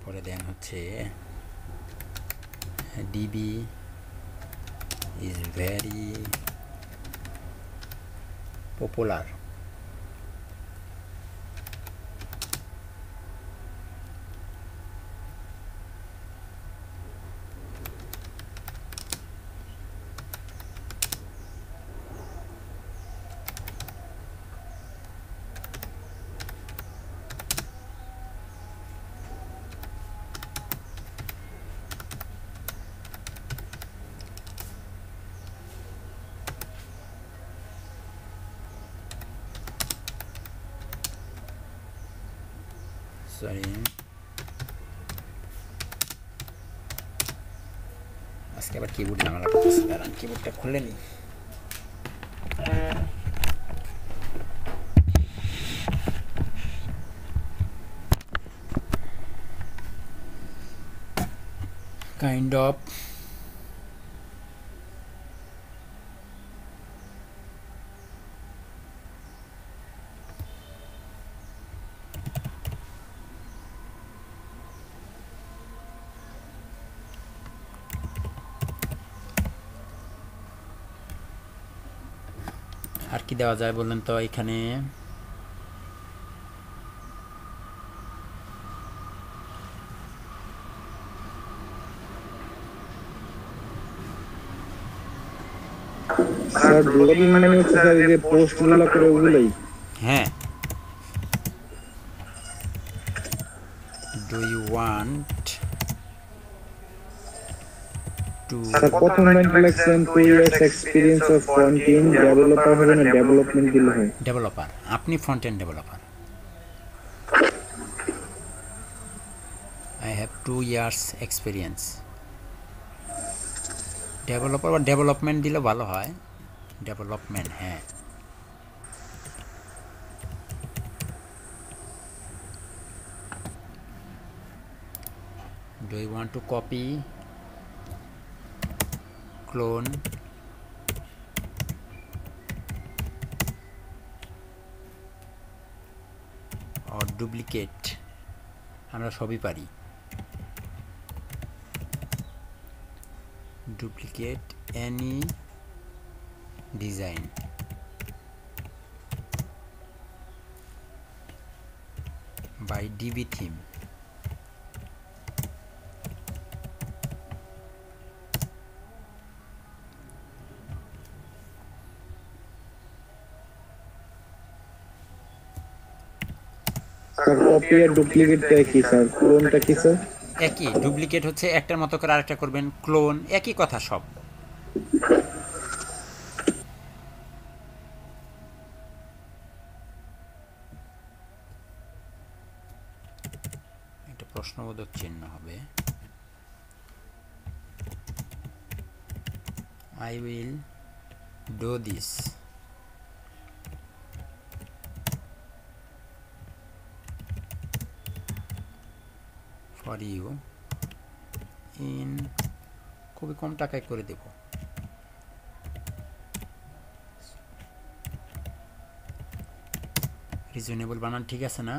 পরে দেন হচ্ছে DB is very popular. Sorry. আজকে আবার কিবোর্ড ঝামেলা করতেছে, দাঁড়ান কিবোর্ডটা খুলে নিই। Kind of আর কি দেওয়া যায় বলেন তো এখানে? স্যার ব্লগিং মানে হচ্ছে স্যার এই যে পোস্টগুলো করে ওগুলাই? হ্যাঁ। Do you want to sir প্রথম লাইনটা লিখছেন 2 years experience of front end developer হবে না ডেভেলপমেন্ট দিলে হয়? ডেভেলপার, আপনি front end developer. I have 2 years experience. Developer বা ডেভেলপমেন্ট দিলে ভালো হয়। ডেভেলপমেন্ট, হ্যাঁ। Do you want to copy, clone, or duplicate? আমরা সবই পারি। Duplicate any design. By DB theme. Sir copy আর ডুপ্লিকেটটা কি স্যার? ক্লোনটা কি স্যার? একই। ডুপ্লিকেট হচ্ছে একটার মতো করে আরেকটা করবেন, ক্লোন একই কথা সব। এটা প্রশ্নবোধক চিহ্ন হবে। I will do this for you in খুবই কম টাকায় করে দেব। রিজনেবল বানান ঠিক আছে না?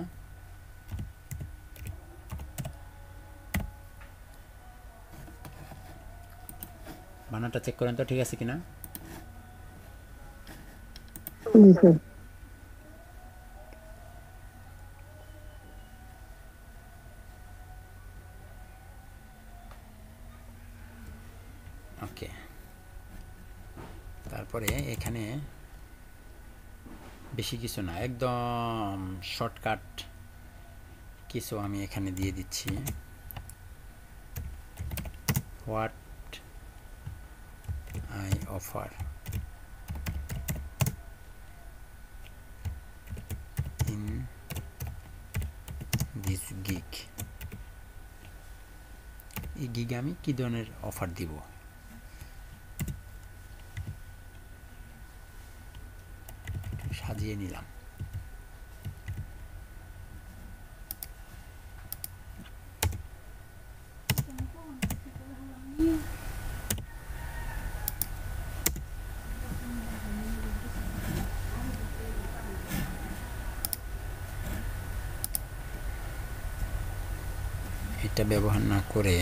বানানটা চেক করেন তো ঠিক আছে কিনা। ওকে, তারপরে এখানে বেশি কিছু না, একদম শর্টকাট কিছু আমি এখানে দিয়ে দিচ্ছি। What I offer in this gig. এই গিগ আমি কি ধরনের অফার দিব, সাজিয়ে নিলাম। এটা ব্যবহার না করে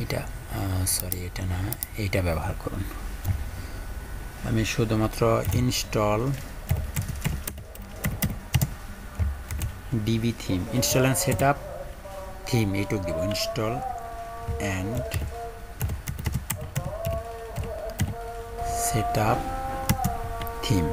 এটা সরি এটা না, এইটা ব্যবহার করুন। আমি শুধুমাত্র install DB theme, install and set up theme এইটুকু দিব। Install and set up theme.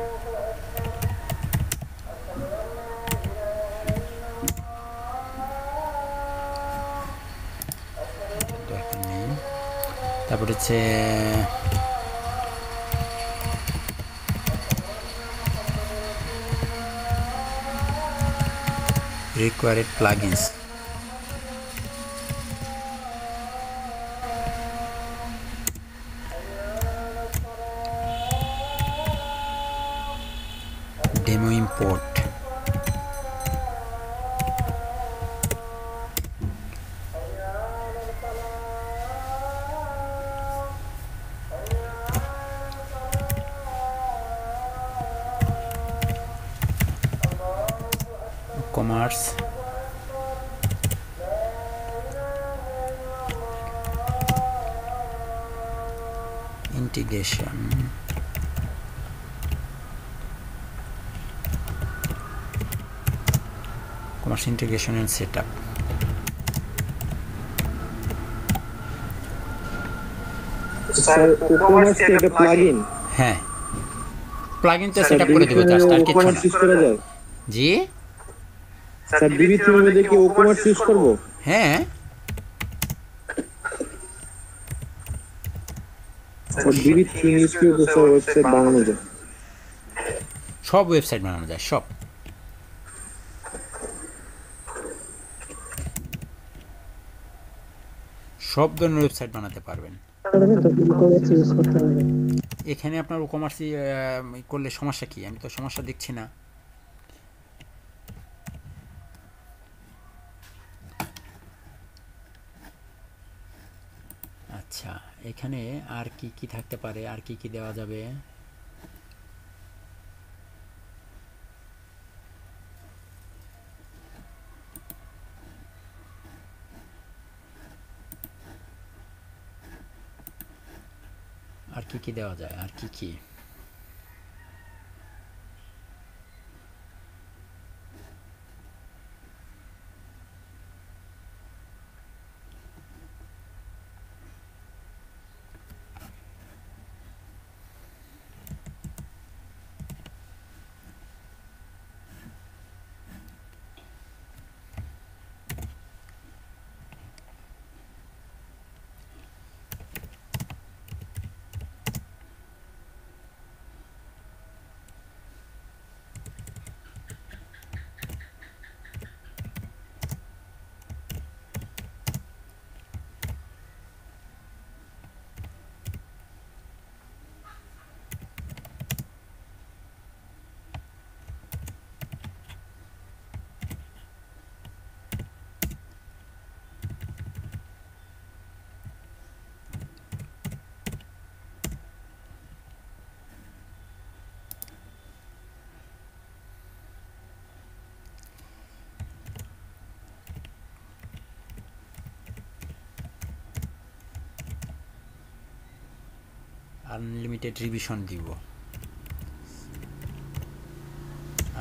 তারপর হচ্ছে required plugins, demo import, commerce, integration, commerce integration and setup. Sir commerce কি এটা প্লাগইন? হ্যাঁ, প্লাগইনটা সেটআপ করে দেব জাস্ট, আর কিছু না। ইউজ করা যায়? জি স্যার ডিবি থিমের মধ্যে কি কমার্স ইউজ করব? হ্যাঁ, ডিবি থিম ইউজ করে তো সব ওয়েবসাইট বানানো যায়। সব ওয়েবসাইট বানানো যায়, সব। সব ধরনের ওয়েবসাইট বানাতে পারবেন। পারবে তো ই-কমার্স ইউজ করতে হবে। এখানে আপনার ই-কমার্স করলে সমস্যা কি? আমি তো সমস্যা দেখছি না। আচ্ছা, এখানে আর কি কি থাকতে পারে, আর কি কি দেওয়া যাবে? আর কি কি দেওয়া যায়, আর কি কি? আনলিমিটেড রিভিশন দিব,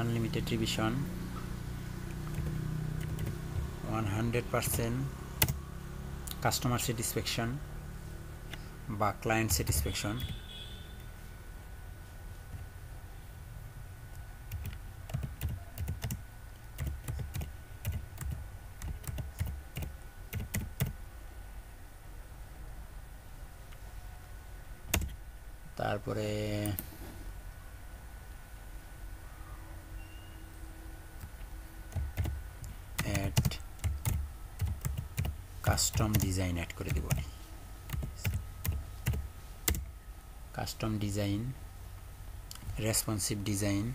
আনলিমিটেড রিভিশন 100% কাস্টমার স্যাটিসফ্যাকশন বা ক্লায়েন্ট স্যাটিসফ্যাকশন। তারপরে অ্যাড কাস্টম ডিজাইন অ্যাড করে দেব। Custom design, responsive design,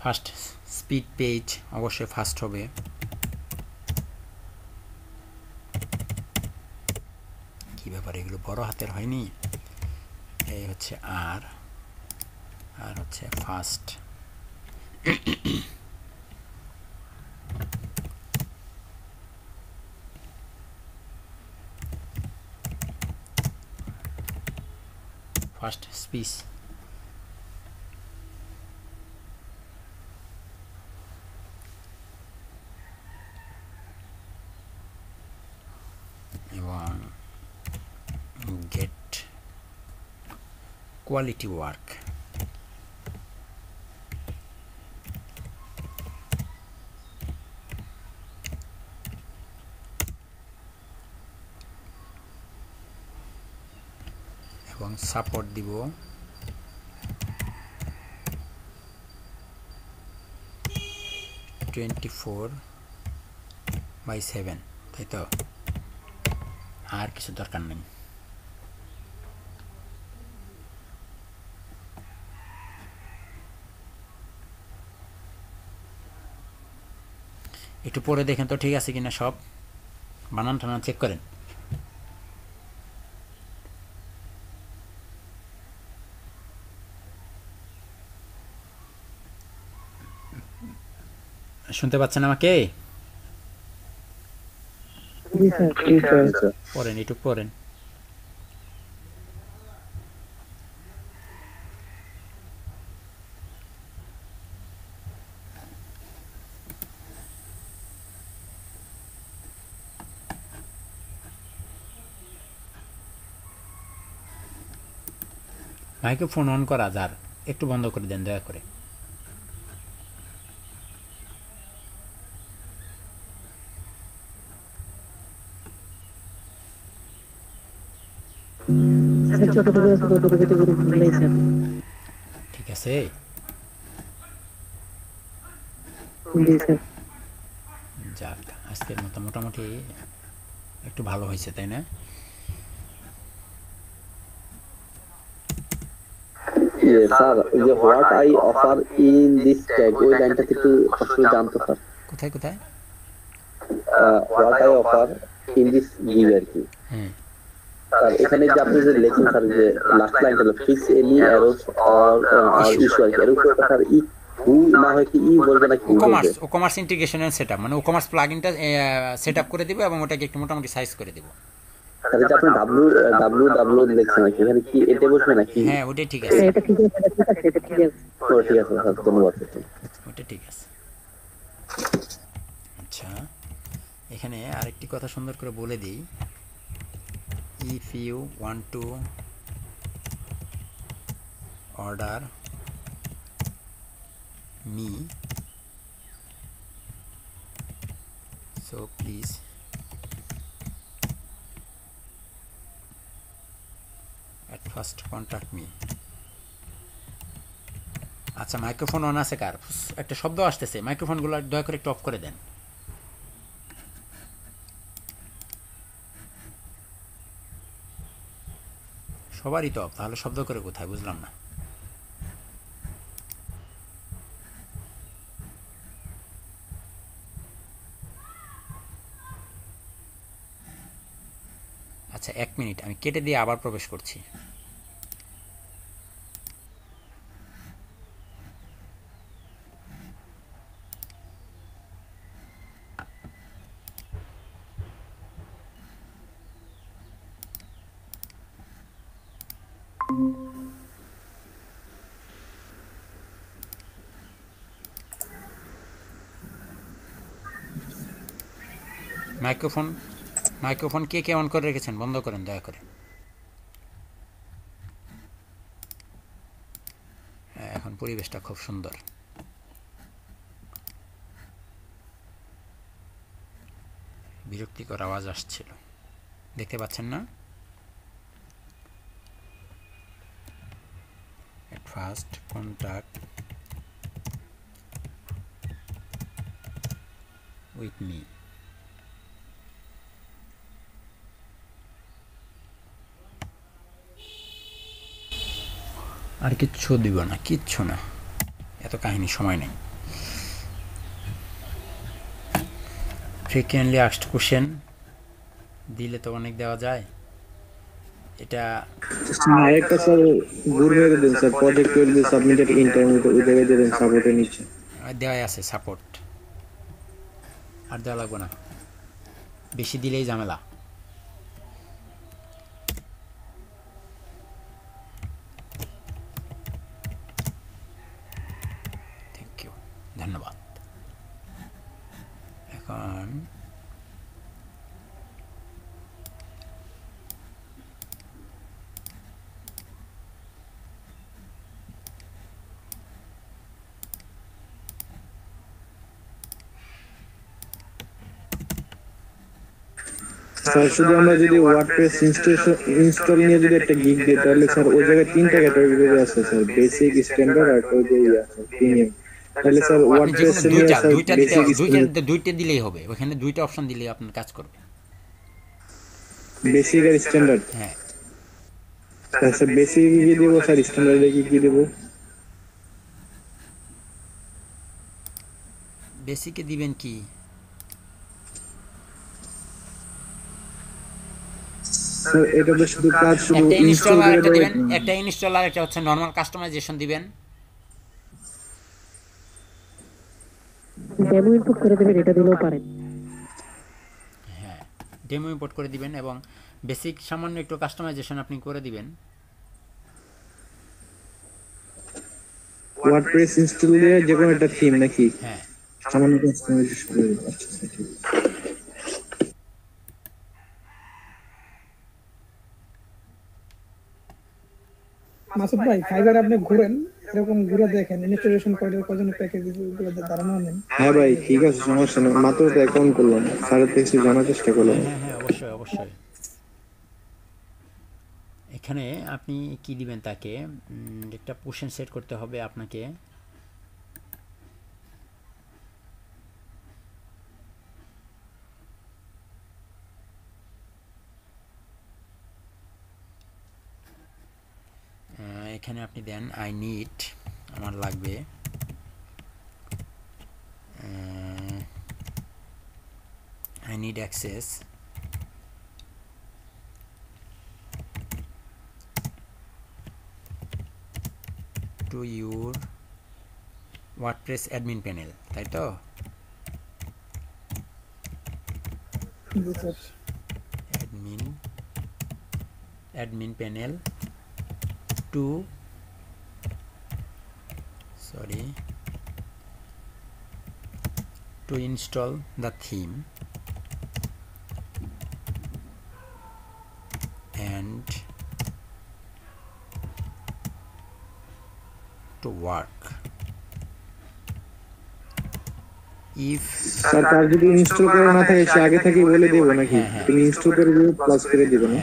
fast speed page অবশ্যই ফাস্ট হবে। কি ব্যাপার, এগুলো বড় হাতের হয়নি? এই হচ্ছে আর হচ্ছে ফাস্ট। ফাস্ট স্পিচ, এবং গেট কোয়ালিটি ওয়ার্ক। এবং সাপোর্ট দিব 24/7, তাই তো? আর কিছু দরকার নেই। একটু পরে দেখেন তো ঠিক আছে কিনা, সব বানান টানান চেক করেন। শুনতে পাচ্ছেন আমাকে? পড়েন, একটু পড়েন। মাইক্রোফোন অন করা যার, একটু বন্ধ করে দেন দয়া করে। স্যার যতটুকু আছে ততটুকুতে করে ফেলাই স্যার। ঠিক আছে, জি স্যার। যাক আজকের মতো মোটামুটি একটু ভালো হয়েছে, তাই না? স্যার ওই যে what I offer in this tag ওই লাইনটা একটু আসলে জানতো স্যার। কোথায় কোথায়? What I offer in this give আর কি। স্যার এখানে যে আপনি যে লেখেন স্যার যে লাস্ট লাইনটা হলো fix any errors or issue আর কি, এর উপরে স্যার ই হু না হয় কি ই বলবে না কি ওকমার্স ইন্টিগ্রেশন এন্ড সেটআপ, মানে ওকমার্স প্লাগইনটা সেটআপ করে দিব এবং ওটাকে একটু মোটামুটি সাইজ করে দিব। স্যার এটা আপনি www লিখছেন নাকি, এখানে কি এটা বসবে নাকি? হ্যাঁ ওটাই ঠিক আছে, এটা ঠিক আছে, এটা ঠিক আছে, এটা ঠিক আছে। ঠিক আছে স্যার, ধন্যবাদ। ওটা ঠিক আছে। আচ্ছা এখানে আরেকটি কথা সুন্দর করে বলে দিই, if you want to order me so please at first contact me. আচ্ছা মাইক্রোফোন অন আছে কার? একটা শব্দ আসতেছে, মাইক্রোফোনগুলো দয়া করে একটু অফ করে দেন। সবারই তো অফ, তাহলে শব্দ করে কোথায় বুঝলাম না। আচ্ছা 1 মিনিট আমি কেটে দিয়ে আবার প্রবেশ করছি। মাইক্রোফোন কে কে অন করে রেখেছেন বন্ধ করেন দয়া করে। এখন পরিবেশটা খুব সুন্দর, বিরক্তিকর আওয়াজ আসছিল, দেখতে পাচ্ছেন না? At first contact with me. আর কিচ্ছু দিব না, কিচ্ছু না, এত কাহিনী সময় নেই। ফ্রিকুয়েন্টলি আস্কড কোশ্চেন দিলে তো অনেক দেওয়া যায়। এটা একটা স্যার ঘুরে দেন sir, project will be submitted in time, ওই জায়গায় দেন সাপোর্টের নিচে দেওয়া আছে সাপোর্ট, আর দেওয়া লাগবে না, বেশি দিলেই ঝামেলা। ধন্যবাদ। এখন স্যার শুধু আমরা যদি ওয়ার্ডপ্রেস ইনস্টল নিয়ে যদি একটা গিগ দিই তাহলে স্যার ওই জায়গায় তিনটা ক্যাটাগরি আছে স্যার, বেসিক, স্ট্যান্ডার্ড আর ওই যে প্রিমিয়াম। তাহলে স্যার ওয়ার্ডপ্রেস নিয়ে স্যার দুইটা দিলেই হবে, ওখানে দুইটা অপশন দিলেই আপনার কাজ করবে, বেসিক আর স্ট্যান্ডার্ড। হ্যাঁ স্যার বেসিক কি দেব স্যার, স্ট্যান্ডার্ডে কি দেব? বেসিকে দিবেন কি? স্যার এটা তো শুধু কাজ শুধু ইনস্টল করে দিবেন, একটা ইনস্টল আর একটা হচ্ছে নরমাল কাস্টমাইজেশন দিবেন। ডেমো ইম্পোর্ট করে দিবেন, এটা দিলেও পারেন। হ্যাঁ ডেমো ইম্পোর্ট করে দিবেন এবং বেসিক সামান্য একটু কাস্টমাইজেশন আপনি করে দিবেন। ওয়ার্ডপ্রেস ইনস্টল দিয়ে যে কোনো একটা থিম নাকি? হ্যাঁ সামান্য কাস্টমাইজেশন করে দিবেন। আচ্ছা ঠিক। মাসুদ ভাই ফাইবার আপনি ঘুরেন, এরকম ঘুরে দেখেন ইনস্টলেশন কোডের কজন প্যাকেজ গুলো ধারণা নেন। হ্যাঁ ভাই ঠিক আছে, সমস্যা নেই, মাত্র তো অ্যাকাউন্ট করলাম, স্যারের থেকে জানার চেষ্টা করলাম। হ্যাঁ হ্যাঁ অবশ্যই অবশ্যই। এখানে আপনি কি দিবেন তাকে, একটা পোশন সেট করতে হবে আপনাকে। এখানে আপনি দেন আই নিড, আমার লাগবে I need access to your WordPress admin panel, তাই তো? admin panel to install the theme and to work. If sir তার যদি ইনস্টল করা না থাকে সে আগে থেকে বলে দেব নাকি তুমি ইনস্টল করে দিও প্লাস করে দিবে না?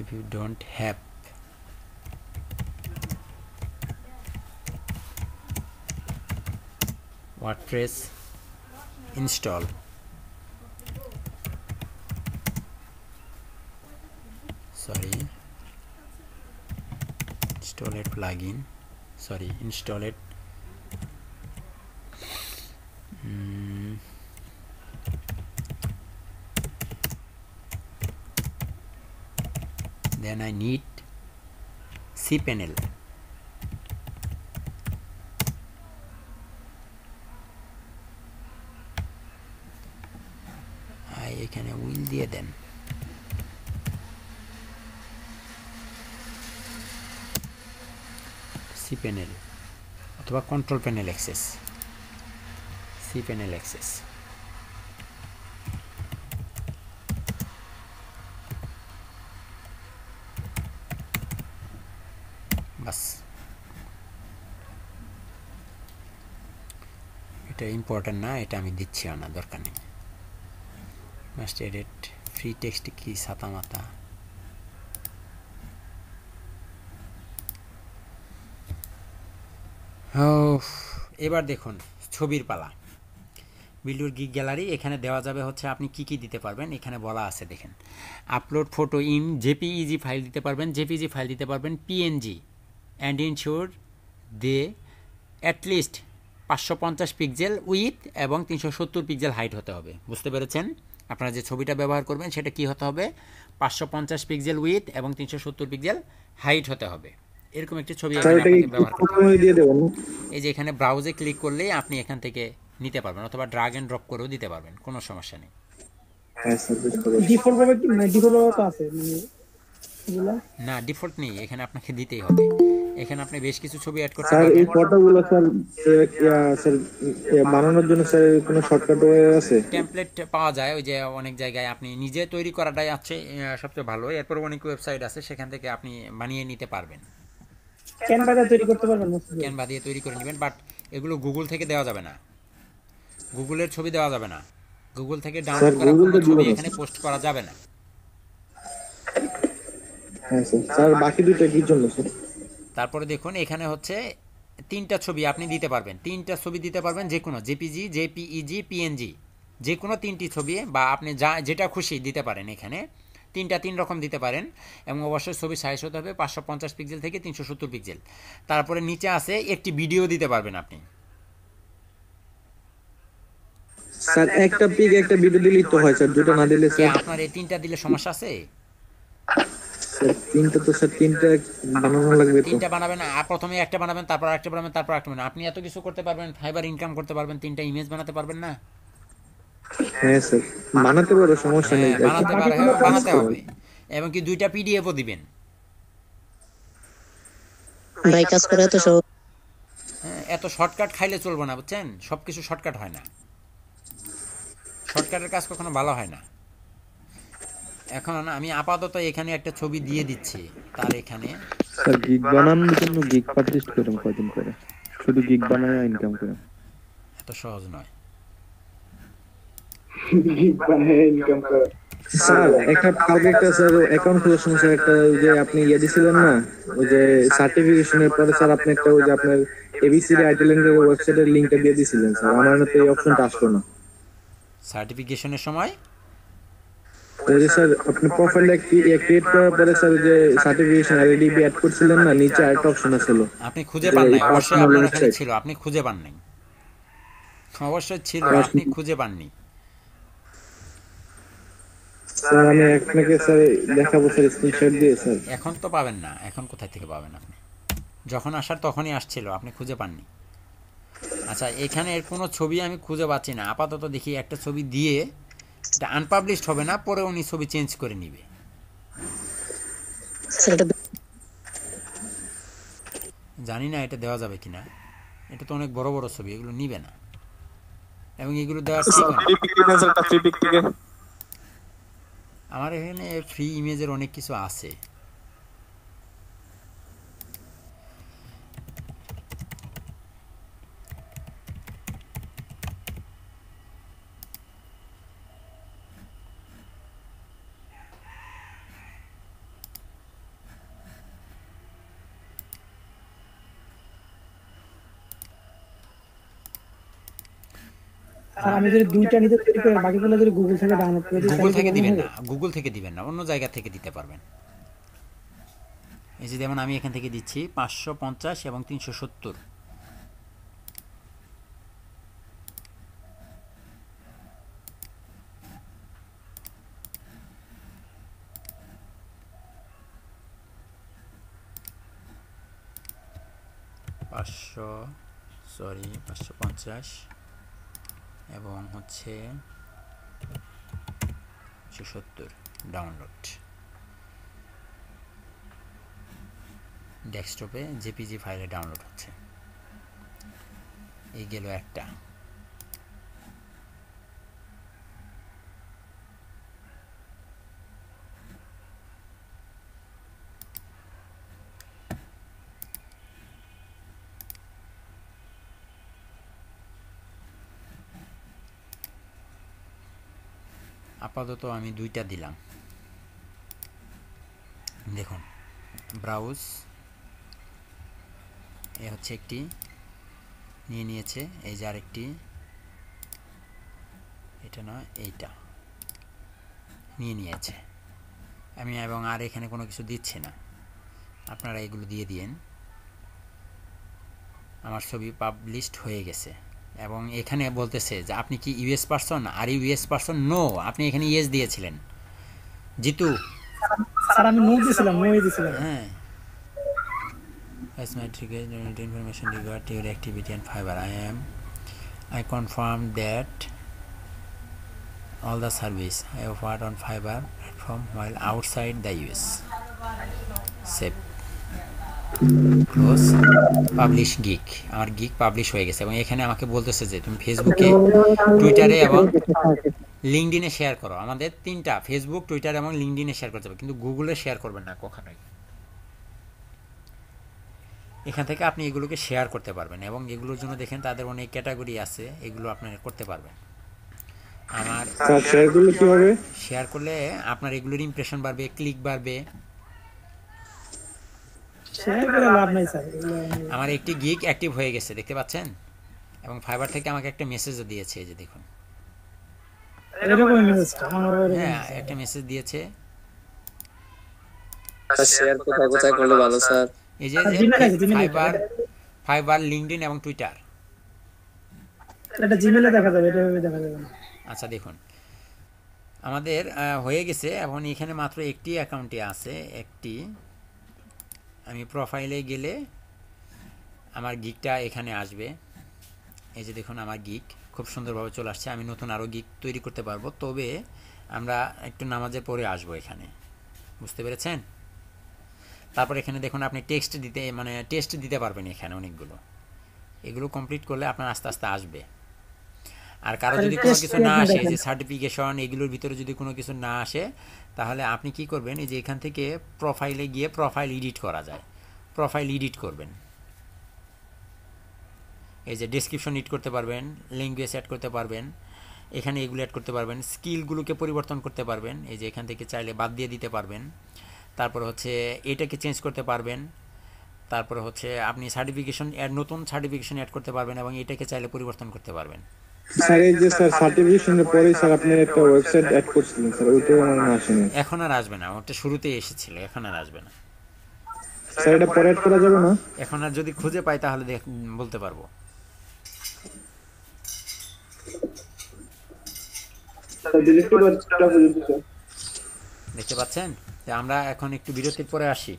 if you don't have WordPress install, install it plugin, install it then I need cPanel. এখানে উইল দিয়ে দেন। cPanel অথবা control panel access, cPanel access. বাস, এটা ইম্পর্টেন্ট না, এটা আমি দিচ্ছি না, দরকার নেই। মাস্ট এডিট ফ্রি টেক্সট কি ছাতা মাতা। এবার দেখুন ছবির পালা। বিল্ড গিগ গ্যালারি এখানে দেওয়া যাবে হচ্ছে আপনি কি কি দিতে পারবেন, এখানে বলা আছে দেখেন। Upload photo in JPEG file দিতে পারবেন, জেপিজি ফাইল দিতে পারবেন, PNG and ensure they at least 550 pixel width এবং 370 পিক্সেল হাইট হতে হবে। বুঝতে পেরেছেন? আপনারা যে ছবিটা ব্যবহার করবেন সেটা কি হতে হবে, 550 পিক্সেল উইথ এবং 370 পিক্সেল হাইট হতে হবে। এরকম একটি ছবি ব্যবহার করতে হবে। এই যে এখানে ব্রাউজে ক্লিক করলেই আপনি এখান থেকে নিতে পারবেন, অথবা ড্রাগ এন্ড ড্রপ করেও দিতে পারবেন, কোনো সমস্যা নেই। না, ডিফল্ট নেই, এখানে আপনাকে দিতেই হবে। এখানে আপনি বেশ কিছু ছবি অ্যাড করতে পারবেন। স্যার এই ফটোগুলো স্যার বানানোর জন্য স্যার কোনো শর্টকাট আছে? টেমপ্লেট পাওয়া যায়, ওই যে অনেক জায়গায় আপনি নিজে তৈরি করাটাই আছে সবচেয়ে ভালো। এরপর অনেক ওয়েবসাইট আছে, সেখান থেকে আপনি বানিয়ে নিতে পারবেন। ক্যানভা দিয়ে তৈরি করতে পারবেন, ক্যানভা দিয়ে তৈরি করে নেবেন। বাট এগুলো গুগল থেকে দেওয়া যাবে না, গুগলের ছবি দেওয়া যাবে না, গুগল থেকে ডাউনলোড করা কোনো ছবি এখানে পোস্ট করা যাবে না। হ্যাঁ স্যার, বাকি দুটো কি জন্য স্যার? তারপরে দেখুন এখানে হচ্ছে 3টা ছবি আপনি দিতে পারবেন, 3টা ছবি দিতে পারবেন, যে কোনো জেপিজি, জেপিইজি, পিএনজি, যে কোনো 3টি ছবি, বা আপনি যেটা খুশি দিতে পারেন। এখানে 3 রকম দিতে পারেন, এবং অবশ্যই ছবি সাইজ হতে হবে 550 পিক্সেল থেকে 370 পিক্সেল। তারপরে নিচে আছে একটি ভিডিও দিতে পারবেন আপনি। স্যার একটা পিক একটা ভিডিও দিলেই তো হয় স্যার, দুটো না দিলে স্যার? আপনার এই 3টা দিলে সমস্যা আছে? তিনটা তো স্যার, তিনটা বানানো লাগবে তো। 3টা বানাবেন, প্রথমে একটা বানাবেন, তারপর আরেকটা বানাবেন, তারপর আরেকটা বানাবেন। আপনি এত কিছু করতে পারবেন, ফাইবার ইনকাম করতে পারবেন, 3টা ইমেজ বানাতে পারবেন না? হ্যাঁ স্যার, বানাতে পারো, সমস্যা নেই, বানাতে হবে। এবং কি 2টা পিডিএফও দিবেন। ভাই কাজ করে তো সব এত শর্টকাট খাইলে চলবে না, বুঝছেন? সবকিছু শর্টকাট হয় না, শর্টকাটের কাজ কখনো ভালো হয় না। এখন আমি আপাতত এখানে একটা ছবি দিয়ে দিচ্ছি তার এখানে। স্যার গিগ বানানোর জন্য গিগ পাবলিশ করেন কয়দিন পরে, শুধু গিগ বানায় ইনকাম করেন। এত সহজ নয় গিগ বানায় ইনকাম করা। স্যার একটা কালকে একটা স্যার অ্যাকাউন্ট খোলার সময় স্যার একটা ওই যে আপনি ইয়ে দিছিলেন না, ওই যে সার্টিফিকেশনের পরে স্যার আপনি একটা ওই যে আপনার এবিসিডি আইটেলেন্ডের ওয়েবসাইটের লিংকটা দিয়ে দিছিলেন স্যার, আমার তো এই অপশনটা আসলো না। সার্টিফিকেশনের সময় ওই যে স্যার আপনি প্রোফাইলটা ক্রিয়েট করার পরে স্যার যে সার্টিফিকেশন আইডি অ্যাড করছিলেন না, নিচে আরেকটা অপশন ছিল আপনি খুঁজে পান নাই। অবশ্যই আপনার এখানে ছিল, আপনি খুঁজে পান নাই। অবশ্যই ছিল, আপনি খুঁজে পাননি। স্যার আমি আপনাকে স্যার দেখাবো স্যার স্ক্রিনশট দিয়ে স্যার। এখন তো পাবেন না, এখন কোথা থেকে পাবেন আপনি? যখন আসার তখনই আসছিল, আপনি খুঁজে পাননি। আচ্ছা এখানে এর কোনো ছবি আমি খুঁজে পাচ্ছি না। আপাতত দেখি একটা ছবি দিয়ে, এটা আনপাবলিশড হবে না, পরে উনি ছবি চেঞ্জ করে নিবে। জানি না এটা দেওয়া যাবে কিনা, এটা তো অনেক বড় বড় ছবি, এগুলো নিবে না। এবং এগুলো দেওয়ার ঠিক না। আমার এখানে ফ্রি ইমেজের অনেক কিছু আছে। আর আমি যদি দুইটা নিতে তৈরি করে বাকিগুলো যদি গুগল থেকে ডাউনলোড করে দিই, গুগল থেকে দিবেন না, গুগল থেকে দিবেন না, অন্য জায়গা থেকে দিতে পারবেন। এই যে যেমন আমি এখান থেকে দিচ্ছি 550 এবং 370। সরি 550 এবং হচ্ছে 170 ডাউনলোড। ডেস্কটপে জেপিজি ফাইলে ডাউনলোড হচ্ছে। এই গেল একটা। আপাতত আমি দুইটা দিলাম। দেখুন ব্রাউজ, এ হচ্ছে একটি নিয়ে নিয়েছে, এই যে আরেকটি, এটা নয় এইটা নিয়ে নিয়েছে আমি, এবং আর এখানে কোনো কিছু দিচ্ছি না। আপনারা এগুলো দিয়ে দিয়েন। আমার ছবি পাবলিশড হয়ে গেছে এবং এখানে বলতেছে যে আপনি কি ইউএস পারসন, আর ইউএস পারসন নো, আপনি এখানে ইয়েস দিয়েছিলেন জিতু। স্যার আমি নো দিয়েছিলাম, নো দিয়েছিলাম। হ্যাঁ, as my information regard your activity and Fiverr, I confirm that all the service I offered on Fiverr platform while outside the US. Save, close, publish gig. আমার গিগ পাবলিশ হয়ে গেছে এবং এখানে আমাকে বলতেছে যে তুমি ফেসবুকে, টুইটারে এবং লিঙ্কডইনে শেয়ার করো। আমাদের তিনটা, ফেসবুক, টুইটার এবং লিঙ্কডইনে শেয়ার করতে হবে, কিন্তু গুগলে শেয়ার করবেন না কখনোই। এখান থেকে আপনি এগুলোকে শেয়ার করতে পারবেন এবং এগুলোর জন্য দেখেন তাদের অনেক ক্যাটাগরি আছে, এগুলো আপনি করতে পারবেন। আমার শেয়ারগুলো কিভাবে শেয়ার করলে আপনার এগুলোর ইমপ্রেশন বাড়বে, ক্লিক বাড়বে। শেয়ার করে লাভ নাই স্যার। আমার একটি গিগ অ্যাক্টিভ হয়ে গেছে, দেখতে পাচ্ছেন, এবং ফাইবার থেকে আমাকে একটা মেসেজও দিয়েছে, এই যে দেখুন। এরকম মেসেজটা আমার, হ্যাঁ একটা মেসেজ দিয়েছে। শেয়ার কোথায় করলে ভালো স্যার? এই যে ফাইবার, লিঙ্কডইন এবং টুইটার। এটা জিমেলে দেখা যাবে, এটা দেখা যাবে না। আচ্ছা দেখুন আমাদের হয়ে গেছে। এখন এখানে মাত্র একটি অ্যাকাউন্টে আছে, একটি। আমি প্রোফাইলে গেলে আমার গিগটা এখানে আসবে। এই যে দেখুন আমার গিগ খুব সুন্দরভাবে চলে আসছে। আমি নতুন আরও গিগ তৈরি করতে পারবো, তবে আমরা একটু নামাজের পরে আসবো এখানে, বুঝতে পেরেছেন? তারপর এখানে দেখুন আপনি টেক্সট দিতে পারবেন এখানে অনেকগুলো। এগুলো কমপ্লিট করলে আপনার আস্তে আস্তে আসবে। আর কারো যদি কোনো কিছু না আসে, যে সার্টিফিকেশন এগুলোর ভিতরে যদি কোনো কিছু না আসে, তাহলে আপনি কি করবেন, এই যে এখান থেকে প্রোফাইলে গিয়ে প্রোফাইল এডিট করা যায়, প্রোফাইল এডিট করবেন। এই যে ডেসক্রিপশন এডিট করতে পারবেন, ল্যাঙ্গুয়েজ অ্যাড করতে পারবেন, এখানে এগুলো অ্যাড করতে পারবেন, স্কিলগুলোকে পরিবর্তন করতে পারবেন, এই যে এখান থেকে চাইলে বাদ দিয়ে দিতে পারবেন। তারপর হচ্ছে এটাকে চেঞ্জ করতে পারবেন। তারপর হচ্ছে আপনি সার্টিফিকেশন নতুন সার্টিফিকেশন অ্যাড করতে পারবেন এবং এটাকে চাইলে পরিবর্তন করতে পারবেন। স্যার এই যে স্যার সার্টিফিকেশনের পরে স্যার আপনি একটা ওয়েবসাইট অ্যাড করছিলেন স্যার, ওইটা আমার আসেনি। এখন আর আসবে না, ওটা শুরুতেই এসেছিল, এখন আর আসবে না। স্যার এটা পরে অ্যাড করা যাবে না? এখন আর যদি খুঁজে পাই তাহলে বলতে পারবো। দেখতে পাচ্ছেন? আমরা এখন একটু বিরতির পরে আসি,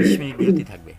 20 মিনিট বিরতি থাকবে।